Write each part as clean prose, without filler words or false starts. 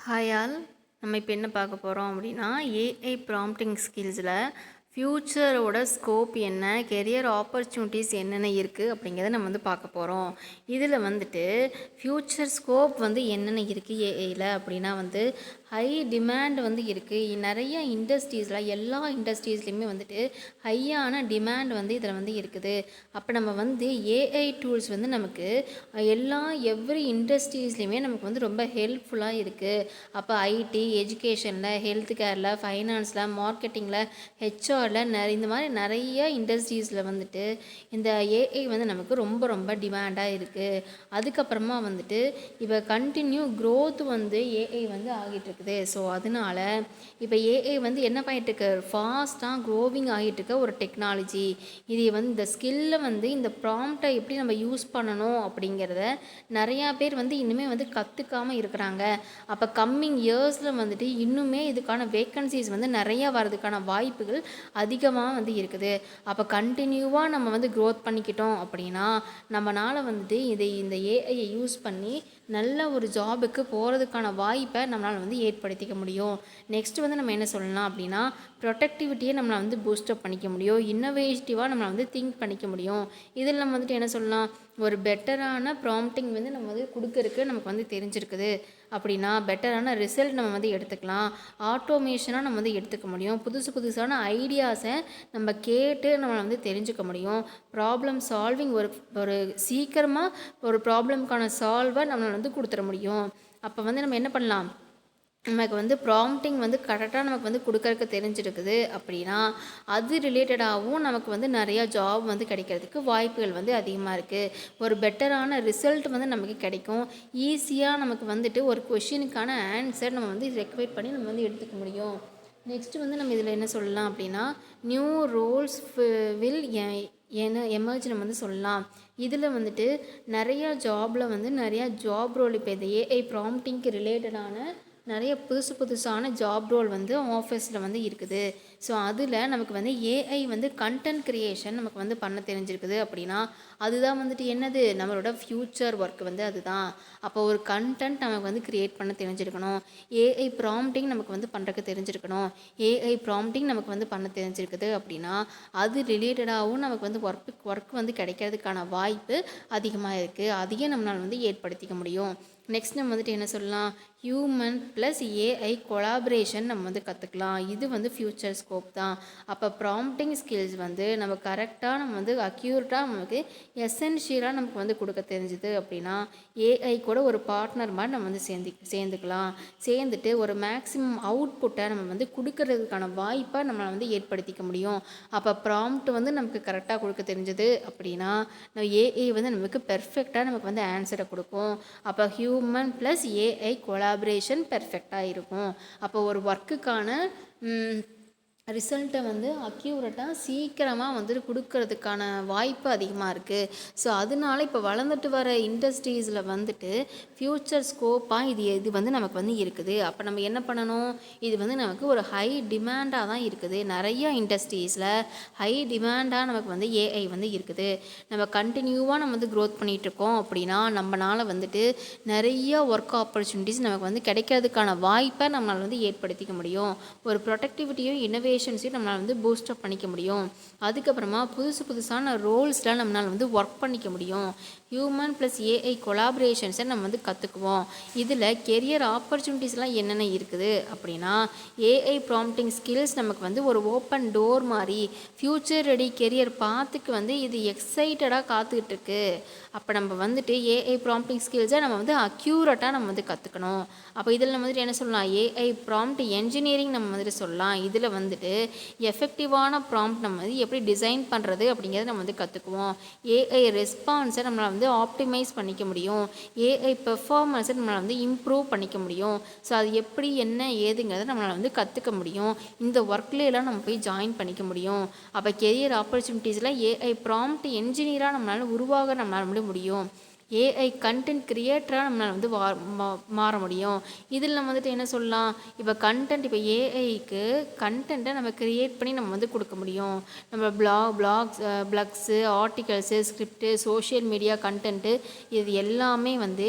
Hi all. நம்ம இப்போ என்ன பார்க்க போகிறோம் அப்படின்னா, ஏஐ ப்ராம்ப்டிங் ஸ்கில்ஸில் ஃப்யூச்சரோட ஸ்கோப் என்ன, கெரியர் ஆப்பர்ச்சுனிட்டிஸ் என்னென்ன இருக்குது அப்படிங்கிறத நம்ம பார்க்க போகிறோம். இதில் ஃப்யூச்சர் ஸ்கோப் என்னென்ன இருக்குது ஏஐயில் அப்படின்னா ஹை டிமாண்ட் இருக்குது. நிறைய இண்டஸ்ட்ரீஸில் எல்லா இண்டஸ்ட்ரீஸ்லையுமே ஹையான டிமாண்ட் இதில் இருக்குது. அப்போ நம்ம ஏஐ டூல்ஸ் நமக்கு எவ்ரி இண்டஸ்ட்ரீஸ்லையுமே நமக்கு ரொம்ப ஹெல்ப்ஃபுல்லாக இருக்குது. அப்போ ஐடி, எஜுகேஷனில், ஹெல்த் கேரில், ஃபைனான்ஸில், மார்க்கெட்டிங்கில், ஹெச்ஆரில் இந்த மாதிரி நிறைய இண்டஸ்ட்ரீஸில் இந்த ஏஐ நமக்கு ரொம்ப ரொம்ப டிமாண்டாக இருக்குது. அதுக்கப்புறமா இப்போ கண்டினியூ க்ரோத் ஏஐ ஆகிட்டு இருக்குது. ஸோ அதனால இப்போ ஏஐ என்ன பண்ணிகிட்ருக்கு, ஃபாஸ்ட்டாக க்ரோவிங் ஆகிட்டுருக்க ஒரு டெக்னாலஜி. இது இந்த ஸ்கில்லை இந்த ப்ராம்ப்டை எப்படி நம்ம யூஸ் பண்ணணும் அப்படிங்கிறத நிறையா பேர் இன்னுமே கற்றுக்காமல் இருக்கிறாங்க. அப்போ கம்மிங் இயர்ஸில் இன்னுமே இதுக்கான வேக்கன்சிஸ் நிறையா வர்றதுக்கான வாய்ப்புகள் அதிகமாக இருக்குது. அப்போ கண்டினியூவாக நம்ம க்ரோத் பண்ணிக்கிட்டோம் அப்படின்னா நம்மளால் இந்த ஏஐயை யூஸ் பண்ணி நல்ல ஒரு ஜாபுக்கு போகிறதுக்கான வாய்ப்பை நம்மளால் ஏற்படுத்திக்க முடியும். நெக்ஸ்ட் நம்ம என்ன சொல்லலாம் அப்படின்னா, ப்ரொடக்டிவிட்டியை நம்மளை பூஸ்டப் பண்ணிக்க முடியும். இன்னோவேட்டிவாக நம்மளை திங்க் பண்ணிக்க முடியும். இதில் நம்ம என்ன சொல்லலாம், ஒரு பெட்டரான ப்ராம்ப்டிங் நம்ம கொடுக்கறதுக்கு நமக்கு தெரிஞ்சிருக்குது அப்படின்னா பெட்டரான ரிசல்ட் நம்ம எடுத்துக்கலாம். ஆட்டோமேஷனாக நம்ம எடுத்துக்க முடியும். புதுசான ஐடியாஸை நம்ம கேட்டு நம்மளை தெரிஞ்சுக்க முடியும். ப்ராப்ளம் சால்விங் ஒரு சீக்கிரமாக ஒரு ப்ராப்ளம்க்கான சால்வை நம்மளை கொடுத்துட முடியும். அப்போ நம்ம என்ன பண்ணலாம், நமக்கு ப்ராம்ப்டிங் கரெக்டாக நமக்கு கொடுக்கறதுக்கு தெரிஞ்சிருக்குது அப்படின்னா அது ரிலேட்டடாகவும் நமக்கு நிறையா ஜாப் கிடைக்கிறதுக்கு வாய்ப்புகள் அதிகமாக இருக்குது. ஒரு பெட்டரான ரிசல்ட் நமக்கு கிடைக்கும். ஈஸியாக நமக்கு ஒரு கொஷினுக்கான ஆன்சர் நம்ம ரெக்வெஸ்ட் பண்ணி நம்ம எடுத்துக்க முடியும். நெக்ஸ்ட் நம்ம இதில் என்ன சொல்லலாம் அப்படின்னா, நியூ ரோல்ஸ் வில் எமர்ஜ் நம்ம சொல்லலாம். இதில் நிறையா ஜாபில் நிறையா ஜாப் ரோல் இப்போ இந்த ஏஐ ப்ராம்ப்டிங்க்கு ரிலேட்டடான நிறைய புதுசான ஜாப் ரோல் ஆஃபீஸில் இருக்குது. ஸோ அதில் நமக்கு ஏஐ கண்டென்ட் க்ரியேஷன் நமக்கு பண்ண தெரிஞ்சிருக்குது அப்படின்னா அதுதான் என்னது நம்மளோட ஃப்யூச்சர் ஒர்க் அதுதான். அப்போ ஒரு கண்டென்ட் நமக்கு க்ரியேட் பண்ண தெரிஞ்சிருக்கணும். ஏஐ ப்ராம்ப்டிங் நமக்கு பண்ணுறதுக்கு தெரிஞ்சிருக்கணும். ஏஐ ப்ராம்ப்டிங் நமக்கு பண்ண தெரிஞ்சிருக்குது அப்படின்னா அது ரிலேட்டடாகவும் நமக்கு ஒர்க் கிடைக்கிறதுக்கான வாய்ப்பு அதிகமாக இருக்குது. அதையும் நம்மளால் ஏற்படுத்திக்க முடியும். நெக்ஸ்ட் நம்ம என்ன சொல்லலாம், ஹியூமன் ப்ளஸ் ஏஐ கொலாபரேஷன் நம்ம கற்றுக்கலாம். இது ஃப்யூச்சர் ஸ்கோப் தான். அப்போ ப்ராம்ப்டிங் ஸ்கில்ஸ் நம்ம கரெக்டாக நம்ம அக்யூரேட்டாக நமக்கு எசென்ஷியலாக நமக்கு கொடுக்க தெரிஞ்சுது அப்படின்னா ஏஐ கூட ஒரு பார்ட்னர் மாதிரி நம்ம சேர்ந்துக்கலாம். சேர்ந்துட்டு ஒரு மேக்ஸிமம் அவுட்புட்டை நம்ம கொடுக்கறதுக்கான வாய்ப்பை நம்மளை ஏற்படுத்திக்க முடியும். அப்போ ப்ராம்ப்ட் நமக்கு கரெக்டாக கொடுக்க தெரிஞ்சது அப்படின்னா நம்ம ஏஐ நமக்கு பெர்ஃபெக்டாக நமக்கு ஆன்சரை கொடுக்கும். அப்போ ஹியூமன் ப்ளஸ் ஏஐ கொலாபரேஷன் பெர்ஃபெக்டாக இருக்கும். அப்போ ஒரு ஒர்க்குக்கான ரிசல்ட்டை அக்யூரேட்டாக சீக்கிரமாக கொடுக்கறதுக்கான வாய்ப்பு அதிகமாக இருக்குது. ஸோ அதனால இப்போ வளர்ந்துட்டு வர இண்டஸ்ட்ரீஸில் ஃப்யூச்சர் ஸ்கோப்பாக இது நமக்கு இருக்குது. அப்போ நம்ம என்ன பண்ணணும், இது நமக்கு ஒரு ஹை டிமாண்டாக தான் இருக்குது. நிறைய இண்டஸ்ட்ரீஸில் ஹை டிமாண்டாக நமக்கு ஏஐ இருக்குது. நம்ம கண்டினியூவாக நம்ம க்ரோத் பண்ணிகிட்ருக்கோம் அப்படின்னா நம்மளால் நிறைய ஒர்க் ஆப்பர்ச்சுனிட்டிஸ் நமக்கு கிடைக்கிறதுக்கான வாய்ப்பை நம்மளால் ஏற்படுத்திக்க முடியும். ஒரு ப்ரொடக்டிவிட்டியும் இன்னோவேஷன்ஸையும் நம்மளால் பூஸ்டப் பண்ணிக்க முடியும். அதுக்கப்புறமா புதுசான ரோல்ஸில் நம்மளால் ஒர்க் பண்ணிக்க முடியும். ஹியூமன் ப்ளஸ் ஏஐ கொலாபரேஷன்ஸை நம்ம கற்றுக்குவோம். இதில் கெரியர் ஆப்பர்ச்சுனிட்டிஸ்லாம் என்னென்ன இருக்குது அப்படின்னா ஏஐ ப்ராம்ப்டிங் ஸ்கில்ஸ் நமக்கு ஒரு ஓப்பன் டோர் மாதிரி ஃப்யூச்சர் ரெடி கெரியர் பாத்துக்கு இது எக்ஸைட்டடாக காத்துக்கிட்டு இருக்கு. அப்போ நம்ம ஏஐ ப்ராம்ப்டிங் ஸ்கில்ஸை நம்ம அக்யூரேட்டாக நம்ம கற்றுக்கணும். அப்போ இதில் நம்ம என்ன சொல்லலாம், ஏஐ ப்ராம்ப்ட் என்ஜினியரிங் நம்ம சொல்லலாம். இதில் எஃபெக்டிவான ப்ராம்ப்ட் நம்ம எப்படி டிசைன் பண்ணுறது அப்படிங்கிறத நம்ம கற்றுக்குவோம். ஏஐ ரெஸ்பான்ஸை நம்மளால் ஆப்டிமைஸ் பண்ணிக்க முடியும். ஏஐ பெர்ஃபார்மன்ஸை நம்மளால் இம்ப்ரூவ் பண்ணிக்க முடியும். ஸோ அது எப்படி என்ன ஏதுங்கிறத நம்மளால் கற்றுக்க முடியும். இந்த ஒர்க்லாம் நம்ம போய் ஜாயின் பண்ணிக்க முடியும். அப்போ கெரியர் ஆப்பர்ச்சுனிட்டிஸில் ஏஐ ப்ராம்ப்ட் என்ஜினியராக நம்மளால் உருவாக நம்மளால் முடியும். ஏஐ கண்டென்ட் கிரியேட்டராக நம்மளால் வந்து மாற முடியும். இதில் நம்ம வந்துட்டு என்ன சொல்லலாம், இப்போ கண்டென்ட், இப்போ ஏஐக்கு கண்டென்ட்டை நம்ம கிரியேட் பண்ணி நம்ம வந்து கொடுக்க முடியும். நம்ம blocks, articles, script, social media content, இது எல்லாமே வந்து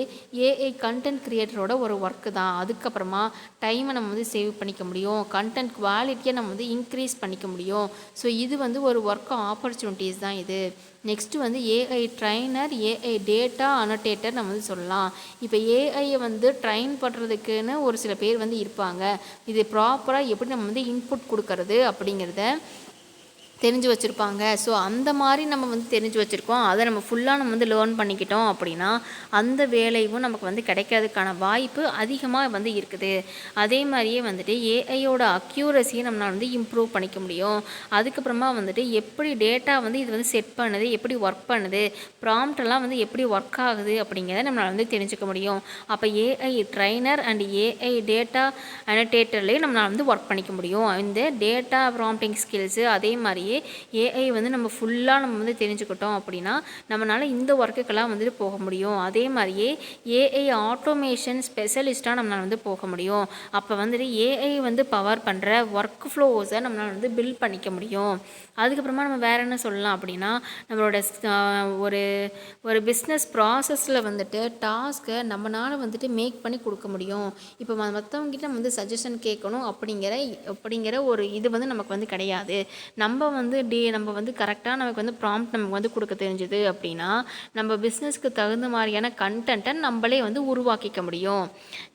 ஏஐ கண்டென்ட் கிரியேட்டரோட ஒரு ஒர்க்கு தான். அதுக்கப்புறமா டைமை நம்ம வந்து சேவ் பண்ணிக்க முடியும், கண்டென்ட் குவாலிட்டியை நம்ம வந்து இன்க்ரீஸ் பண்ணிக்க முடியும். ஸோ இது வந்து ஒரு ஒர்க் ஆப்பர்ச்சுனிட்டிஸ் தான் இது. நெக்ஸ்ட்டு வந்து ஏஐ ட்ரைனர், ஏஐ டேட்டா அனோட்டேட்டர் நம்ம வந்து சொல்லலாம். இப்போ ஏஐயை வந்து ட்ரைன் பண்ணுறதுக்குன்னு ஒரு சில பேர் வந்து இருப்பாங்க. இது ப்ராப்பராக எப்படி நம்ம வந்து இன்புட் கொடுக்கறது அப்படிங்கிறத தெரிஞ்சு வச்சுருப்பாங்க. ஸோ அந்த மாதிரி நம்ம வந்து தெரிஞ்சு வச்சுருக்கோம். அதை நம்ம ஃபுல்லாக நம்ம வந்து லேர்ன் பண்ணிக்கிட்டோம் அப்படின்னா அந்த வேலையும் நமக்கு வந்து கிடைக்கிறதுக்கான வாய்ப்பு அதிகமாக வந்து இருக்குது. அதே மாதிரியே வந்துட்டு ஏஐயோட அக்யூரஸியை நம்மளால் வந்து இம்ப்ரூவ் பண்ணிக்க முடியும். அதுக்கப்புறமா வந்துட்டு எப்படி டேட்டா வந்து இது வந்து செட் பண்ணுது, எப்படி ஒர்க் பண்ணுது, ப்ராம்ப்டெல்லாம் வந்து எப்படி ஒர்க் ஆகுது அப்படிங்கிறத நம்மளால் வந்து தெரிஞ்சுக்க முடியும். அப்போ AI trainer and AI data அனோட்டேட்டர்லேயே நம்மளால் வந்து ஒர்க் பண்ணிக்க முடியும். இந்த டேட்டா ப்ராம்ப்டிங் ஸ்கில்ஸு அதே மாதிரியே ஏஐ வந்து நம்ம ஃபுல்லாக நம்ம வந்து தெரிஞ்சுக்கிட்டோம் அப்படின்னா நம்மளால் இந்த ஒர்க்குக்கெல்லாம் வந்துட்டு போக முடியும். அதே மாதிரியே ஏஐ ஆட்டோமேஷன் ஸ்பெஷலிஸ்ட்டாக நம்மளால் வந்து போக முடியும். அப்போ வந்துட்டு ஏஐ வந்து பவர் பண்ணுற ஒர்க் ஃப்ளோஸை நம்மளால் வந்து பில்ட் பண்ணிக்க முடியும். அதுக்கப்புறமா நம்ம வேறு என்ன சொல்லலாம் அப்படின்னா நம்மளோட ஒரு பிஸ்னஸ் ப்ராசஸில் வந்துட்டு டாஸ்க்கை நம்மளால் வந்துட்டு மேக் பண்ணி கொடுக்க முடியும். இப்போ மற்றவங்ககிட்ட நம்ம வந்து சஜஷன் கேட்கணும் அப்படிங்கிற ஒரு இது வந்து நமக்கு வந்து கிடையாது. நம்ம வந்து கரெக்டாக நமக்கு வந்து ப்ராம்ப்ட் நமக்கு வந்து கொடுக்க தெரிஞ்சுது அப்படின்னா நம்ம பிஸ்னஸ்க்கு தகுந்த மாதிரியான கண்டென்ட்டை நம்மளே வந்து உருவாக்கிக்க முடியும்.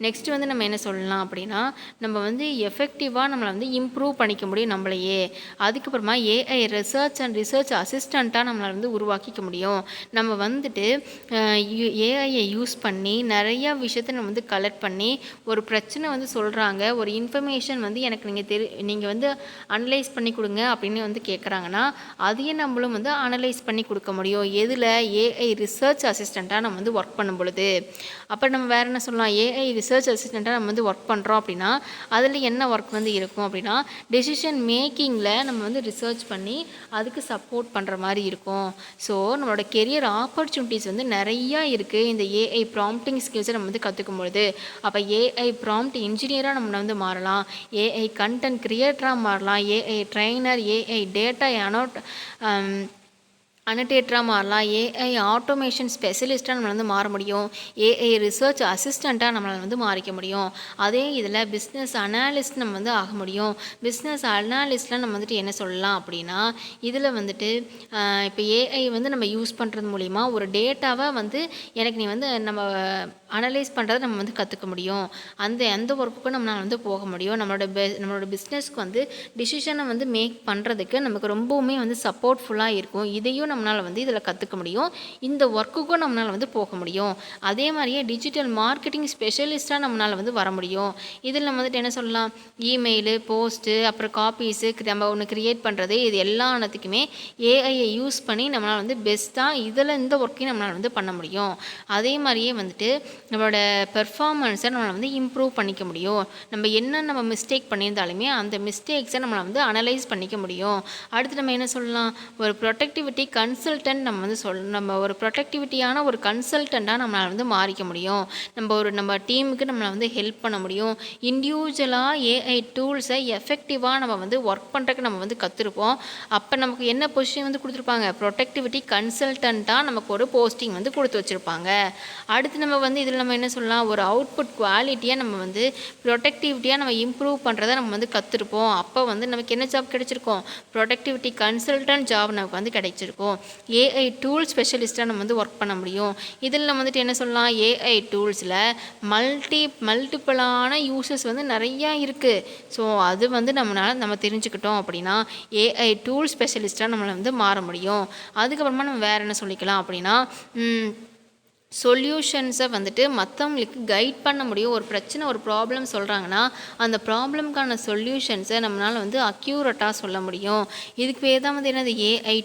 நெக்ஸ்ட்டு வந்து நம்ம என்ன சொல்லலாம் அப்படின்னா நம்ம வந்து எஃபெக்டிவாக நம்மளை வந்து இம்ப்ரூவ் பண்ணிக்க முடியும் நம்மளையே. அதுக்கப்புறமா ஏஐ ரிசர்ச் அசிஸ்டண்ட்டாக நம்மளை வந்து உருவாக்கிக்க முடியும். நம்ம வந்துட்டு ஏஐயை யூஸ் பண்ணி நிறையா விஷயத்தை நம்ம வந்து கலெக்ட் பண்ணி ஒரு பிரச்சனை வந்து சொல்கிறாங்க, ஒரு இன்ஃபர்மேஷன் வந்து எனக்கு நீங்கள் வந்து அனலைஸ் பண்ணி கொடுங்க அப்படின்னு வந்து கேட்குறாங்கன்னா அதையே நம்மளும் வந்து அனலைஸ் பண்ணி கொடுக்க முடியும். எதில்? ஏஐ ரிசர்ச் அசிஸ்டண்ட்டாக நம்ம வந்து ஒர்க் பண்ணும் பொழுது. அப்புறம் நம்ம வேறு என்ன சொல்லலாம், ஏஐ ரிசர்ச் அசிஸ்டண்ட்டாக நம்ம வந்து ஒர்க் பண்ணுறோம் அப்படின்னா அதில் என்ன ஒர்க் வந்து இருக்கும் அப்படின்னா டெசிஷன் மேக்கிங்கில் நம்ம வந்து ரிசர்ச் பண்ணி அதுக்கு சப்போர்ட் பண்ணுற மாதிரி இருக்கும். ஸோ நம்மளோட கெரியர் ஆப்பர்ச்சுனிட்டிஸ் வந்து நிறையா இருக்குது இந்த ஏஐ ப்ராம்ப்டிங் ஸ்கில்ஸை நம்ம வந்து கற்றுக்கும் பொழுது. அப்போ ஏஐ ப்ராம்ப்ட் இன்ஜினியராக நம்ம வந்து மாறலாம், ஏஐ கண்டென்ட் கிரியேட்டராக மாறலாம், ஏஐ ட்ரைனர், ஏஐ டேட்டா அனோட்டேட்டராக மாறலாம், ஏஐ ஆட்டோமேஷன் ஸ்பெஷலிஸ்ட்டாக நம்மளால் வந்து மாற முடியும், ஏஐ ரிசர்ச் அசிஸ்டண்ட்டாக நம்மளால் வந்து மாறிக்க முடியும். அதே இதில் பிஸ்னஸ் அனாலிஸ்ட் நம்ம வந்து ஆக முடியும். பிஸ்னஸ் அனாலிஸ்ட்டில் நம்ம வந்துட்டு என்ன சொல்லலாம் அப்படின்னா இதில் வந்துட்டு இப்போ ஏஐ வந்து நம்ம யூஸ் பண்ணுறது மூலிமா ஒரு டேட்டாவை வந்து எனக்கு நீ வந்து நம்ம அனலைஸ் பண்ணுறதை நம்ம வந்து கற்றுக்க முடியும். அந்த ஒர்க்குக்கும் நம்மளால் வந்து போக முடியும். நம்மளோட பிஸ்னஸ்க்கு வந்து டிசிஷனை வந்து மேக் பண்ணுறதுக்கு நமக்கு ரொம்பவுமே வந்து சப்போர்ட்ஃபுல்லாக இருக்கும். இதையும் நம்மளால் வந்து இதில் கற்றுக்க முடியும், இந்த ஒர்க்குக்கும் நம்மளால் வந்து போக முடியும். அதே மாதிரியே டிஜிட்டல் மார்க்கெட்டிங் ஸ்பெஷலிஸ்ட்டாக நம்மளால் வந்து வர முடியும். இதில் நம்ம வந்துட்டு என்ன சொல்லலாம், இமெயிலு, போஸ்ட்டு, அப்புறம் காப்பீஸு நம்ம ஒன்று க்ரியேட் பண்ணுறது, இது எல்லாத்துக்குமே ஏஐயை யூஸ் பண்ணி நம்மளால் வந்து பெஸ்ட்டாக இந்த ஒர்க்கையும் நம்மளால் வந்து பண்ண முடியும். அதே மாதிரியே வந்துட்டு நம்மளோட பெர்ஃபார்மன்ஸை நம்மளை வந்து இம்ப்ரூவ் பண்ணிக்க முடியும். நம்ம மிஸ்டேக் பண்ணியிருந்தாலுமே அந்த மிஸ்டேக்ஸை நம்மளை வந்து அனலைஸ் பண்ணிக்க முடியும். அடுத்து நம்ம என்ன சொல்லலாம், ஒரு ப்ரொடக்டிவிட்டி கன்சல்டன்ட் நம்ம ஒரு ப்ரொடக்டிவிட்டியான ஒரு கன்சல்டண்ட்டாக நம்மளால் வந்து மாறிக்க முடியும். நம்ம டீமுக்கு நம்மளை வந்து ஹெல்ப் பண்ண முடியும். இண்டிவிஜுவலாக ஏஐ டூல்ஸை எஃபெக்டிவாக நம்ம வந்து ஒர்க் பண்ணுறதுக்கு நம்ம வந்து கற்றுருப்போம். அப்போ நமக்கு என்ன பொசிஷன் வந்து கொடுத்துருப்பாங்க, ப்ரொடக்டிவிட்டி கன்சல்டண்ட்டாக நமக்கு ஒரு போஸ்டிங் வந்து கொடுத்து வச்சுருப்பாங்க. அடுத்து நம்ம வந்து இதில் நம்ம என்ன சொல்லலாம், ஒரு அவுட்புட் குவாலிட்டியாக நம்ம வந்து ப்ரொடக்டிவிட்டியாக நம்ம இம்ப்ரூவ் பண்ணுறதை நம்ம வந்து கற்றுருப்போம். அப்போ வந்து நமக்கு என்ன ஜாப் கிடைச்சிருக்கோம், ப்ரொடக்டிவிட்டி கன்சல்டன்ட் ஜாப் நமக்கு வந்து கிடைச்சிருக்கும். ஏஐ டூல் ஸ்பெஷலிஸ்ட்டாக நம்ம வந்து ஒர்க் பண்ண முடியும். இதில் நம்ம வந்துட்டு என்ன சொல்லலாம், ஏஐ டூல்ஸில் மல்டிபிளான யூசஸ் வந்து நிறையா இருக்குது. ஸோ அது வந்து நம்ம தெரிஞ்சுக்கிட்டோம் அப்படின்னா ஏஐ டூல் ஸ்பெஷலிஸ்ட்டாக நம்மளை வந்து மாற முடியும். அதுக்கப்புறமா நம்ம வேறு என்ன சொல்லிக்கலாம் அப்படின்னா சொல்யூஷன்ஸை வந்துட்டு மற்றவங்களுக்கு கைட் பண்ண முடியும். ஒரு பிரச்சனை, ஒரு ப்ராப்ளம் சொல்கிறாங்கன்னா அந்த ப்ராப்ளம்க்கான சொல்யூஷன்ஸை நம்மளால் வந்து அக்யூரேட்டாக சொல்ல முடியும். இதுக்கு பேர் தான் வந்து என்னது, ஏஐ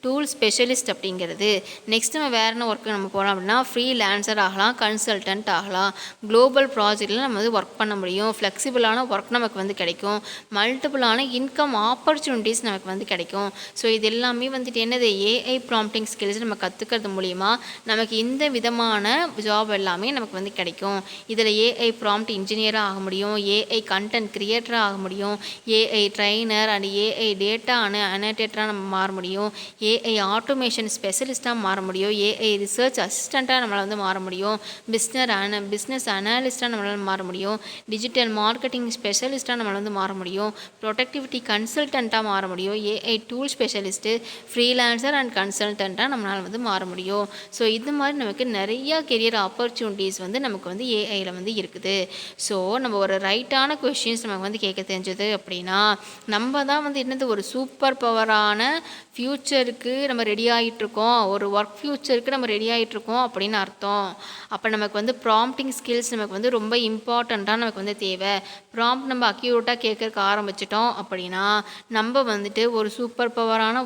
டூல் ஸ்பெஷலிஸ்ட் அப்படிங்கிறது. நெக்ஸ்ட் நம்ம வேறு என்ன ஒர்க்கு நம்ம போகலாம் அப்படின்னா ஃப்ரீலான்சர் ஆகலாம், கன்சல்டன்ட் ஆகலாம். குளோபல் ப்ராஜெக்டில் நம்ம வந்து ஒர்க் பண்ண முடியும். ஃப்ளெக்சிபிளான ஒர்க் நமக்கு வந்து கிடைக்கும். மல்டிபிளான இன்கம் ஆப்பர்ச்சுனிட்டிஸ் நமக்கு வந்து கிடைக்கும். ஸோ இது எல்லாமே வந்துட்டு என்னது, ஏஐ ப்ராம்ப்டிங் ஸ்கில்ஸ் நம்ம கற்றுக்கிறது மூலிமா நமக்கு இந்த விதமான ஜாப் எல்லாமே நமக்கு வந்து கிடைக்கும். இதில் ஏஐ ப்ராம்ப்ட் இன்ஜினியராக ஆக முடியும், ஏஐ கண்டென்ட் கிரியேட்டராக ஆக முடியும், AI trainer and AI data அனடேட்டராக நம்ம மாற முடியும், ஏஐ ஆட்டோமேஷன் ஸ்பெஷலிஸ்ட்டாக மாற முடியும், ஏஐ ரிசர்ச் அசிஸ்டண்ட்டாக நம்மளால் வந்து மாற முடியும், பிஸ்னஸ் அனாலிஸ்ட்டாக நம்மளால் மாற முடியும், டிஜிட்டல் மார்க்கெட்டிங் ஸ்பெஷலிஸ்ட்டாக நம்மளால் வந்து மாற முடியும், ப்ரொடக்டிவிட்டி கன்சல்டண்ட்டாக மாற முடியும், AI tool specialist, freelancer and கன்சல்டண்ட்டாக நம்மளால் வந்து மாற முடியும். ஸோ இது மாதிரி நமக்கு நிறையா கெரியர் ஆப்பர்ச்சுனிட்டிஸ் வந்து நமக்கு வந்து ஏஐயில் வந்து இருக்குது. ஸோ நம்ம ஒரு ரைட்டான கொஷின்ஸ் நமக்கு வந்து கேட்க தெரிஞ்சது அப்படின்னா நம்ம தான் வந்து என்னது ஒரு சூப்பர் பவரான ஃப்யூச்சருக்கு நம்ம ரெடி ஆகிட்டுருக்கோம், ஒரு ஒர்க் ஃப்யூச்சருக்கு நம்ம ரெடி ஆகிட்டுருக்கோம் அப்படின்னு அர்த்தம். அப்போ நமக்கு வந்து ப்ராம்ப்டிங் ஸ்கில்ஸ் நமக்கு வந்து ரொம்ப இம்பார்ட்டண்ட்டாக நமக்கு வந்து தேவை. ப்ராம்ப்ட் நம்ம அக்யூரேட்டாக கேட்கறக்கு ஆரம்பிச்சிட்டோம் அப்படின்னா நம்ம வந்துட்டு ஒரு சூப்பர் பவரான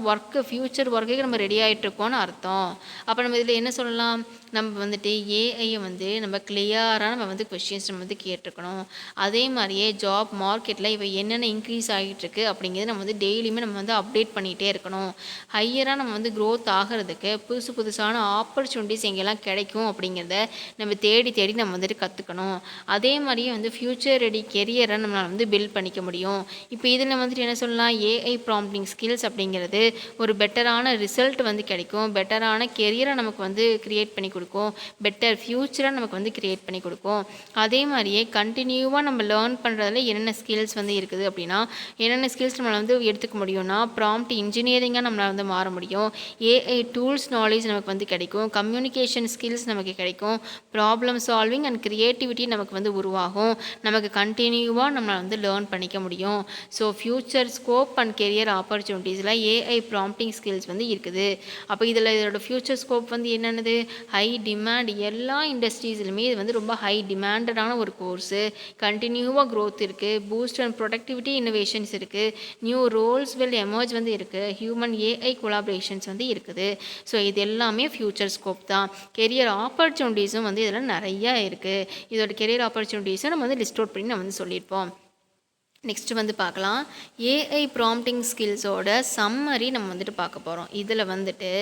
ஃப்யூச்சர் ஒர்க்குக்கு நம்ம ரெடி ஆகிட்டுருக்கோன்னு அர்த்தம். அப்போ நம்ம இதில் என்ன சொல்லலாம், நம்ம வந்துட்டு ஏஐயை வந்து நம்ம கிளியராக நம்ம வந்து கொஷின்ஸ் நம்ம வந்து கேட்டிருக்கணும். அதே மாதிரியே ஜாப் மார்க்கெட்டில் இப்போ என்னென்ன இன்க்ரீஸ் ஆகிட்டுருக்கு அப்படிங்கிறது நம்ம வந்து டெய்லியுமே நம்ம வந்து அப்டேட் பண்ணிகிட்டே இருக்கணும். ஹையராக நம்ம வந்து க்ரோத் ஆகிறதுக்கு புதுசான ஆப்பர்ச்சுனிட்டிஸ் எங்கெல்லாம் கிடைக்கும் அப்படிங்கிறத நம்ம தேடி நம்ம வந்துட்டு கற்றுக்கணும். அதே மாதிரியே வந்து ஃப்யூச்சர் ரெடி கெரியரை நம்மளால் வந்து பில்ட் பண்ணிக்க முடியும். இப்போ இதில் வந்துட்டு என்ன சொல்லலாம், ஏஐ ப்ராம்ப்டிங் ஸ்கில்ஸ் அப்படிங்கிறது ஒரு பெட்டரான ரிசல்ட் வந்து கிடைக்கும், பெட்டரான கெரியரை நமக்கு வந்து க்ரியேட் பண்ணி கொடுக்கும், பெட்டர் ஃப்யூச்சரை நமக்கு வந்து க்ரியேட் பண்ணி கொடுக்கும். அதே மாதிரியே கண்டினியூவாக நம்ம லேர்ன் பண்ணுறதுல என்னென்ன ஸ்கில்ஸ் வந்து இருக்குது அப்படின்னா என்னென்ன ஸ்கில்ஸ் நம்மளால் வந்து எடுத்துக்க முடியும்னா ப்ராம்ப்ட் இன்ஜினியரிங்காக நம்மளால் வந்து மாற முடியும், ஏஐ டூல்ஸ் நாலேஜ் நமக்கு வந்து கிடைக்கும், கம்யூனிகேஷன் ஸ்கில்ஸ் நமக்கு கிடைக்கும், ப்ராப்ளம் சால்விங் அண்ட் க்ரியேட்டிவிட்டி நமக்கு வந்து உருவாகும், நமக்கு கண்டினியூவாக நம்மளால் வந்து லேர்ன் பண்ணிக்க முடியும். So future scope and career ஆப்பர்ச்சுனிட்டிஸில் ஏஐ ப்ராம்ப்டிங் ஸ்கில்ஸ் வந்து இருக்குது. அப்போ இதோட ஃப்யூச்சர் ஸ்கோப் வந்து என்னென்னது, ஹை டிமாண்ட், எல்லா இண்டஸ்ட்ரீஸ்லையுமே இது வந்து ரொம்ப ஹை டிமாண்டடான ஒரு கோர்ஸு, கண்டினியூவாக க்ரோத் இருக்குது, பூஸ்ட் அண்ட் ப்ரொடக்டிவிட்டி இன்னோவேஷன்ஸ் இருக்குது, நியூ ரோல்ஸ் வில் எமர்ஜ் வந்து இருக்குது, ஹியூமன் ஏஐ கொலாபரேஷன்ஸ் வந்து இருக்குது. ஸோ இது எல்லாமே ஃப்யூச்சர் ஸ்கோப் தான். கெரியர் ஆப்பர்ச்சுனிட்டிஸும் வந்து இதில் நிறையா இருக்குது. இதோட கெரியர் ஆப்பர்ச்சுனிட்டிஸை நம்ம வந்து லிஸ்ட் அவுட் பண்ணி நம்ம வந்து சொல்லியிருப்போம். நெக்ஸ்ட்டு வந்து பார்க்கலாம், ஏஐ ப்ராம்ப்டிங் ஸ்கில்ஸோட சம்மரி நம்ம வந்துட்டு பார்க்க போகிறோம். இதில் வந்துட்டு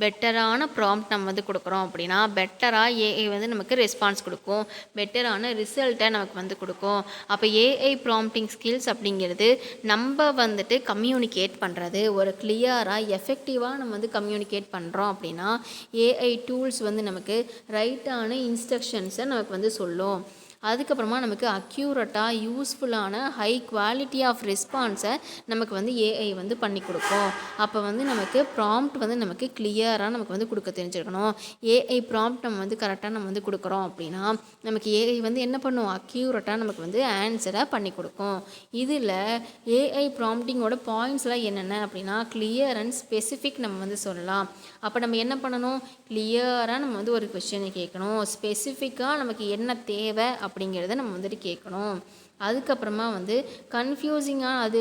பெட்டரான ப்ராம்ப்ட் நம்ம வந்து கொடுக்குறோம் அப்படின்னா பெட்டராக ஏஐ வந்து நமக்கு ரெஸ்பான்ஸ் கொடுக்கும், பெட்டரான ரிசல்ட்டை நமக்கு வந்து கொடுக்கும். அப்போ ஏஐ ப்ராம்ப்டிங் ஸ்கில்ஸ் அப்படிங்கிறது நம்ம வந்துட்டு கம்யூனிகேட் பண்ணுறது, ஒரு கிளியராக எஃபெக்டிவாக நம்ம வந்து கம்யூனிகேட் பண்ணுறோம் அப்படின்னா ஏஐ டூல்ஸ் வந்து நமக்கு ரைட்டான இன்ஸ்ட்ரக்ஷன்ஸை நமக்கு வந்து சொல்லும். அதுக்கப்புறமா நமக்கு அக்யூரட்டாக யூஸ்ஃபுல்லான ஹை குவாலிட்டி ஆஃப் ரெஸ்பான்ஸை நமக்கு வந்து ஏஐ வந்து பண்ணி கொடுக்கும். அப்போ வந்து நமக்கு ப்ராம்ப்ட் வந்து நமக்கு கிளியராக நமக்கு வந்து கொடுக்க தெரிஞ்சிருக்கணும். ஏஐ ப்ராம்ப்ட் நம்ம வந்து கரெக்டாக நம்ம வந்து கொடுக்குறோம் அப்படின்னா நமக்கு ஏஐ வந்து என்ன பண்ணும், அக்யூரட்டாக நமக்கு வந்து ஆன்சரை பண்ணி கொடுக்கும். இதில் ஏஐ ப்ராம்ப்டிங்கோட பாயிண்ட்ஸ்லாம் என்னென்ன அப்படின்னா கிளியர் அண்ட் ஸ்பெசிஃபிக் நம்ம வந்து சொல்லலாம். அப்போ நம்ம என்ன பண்ணணும், கிளியராக நம்ம வந்து ஒரு கொஸ்டினை கேட்கணும், ஸ்பெசிஃபிக்காக நமக்கு என்ன தேவை அப்படிங்கிறத நம்ம வந்துட்டு கேட்கணும். அதுக்கப்புறமா வந்து கன்ஃபியூசிங்காக அது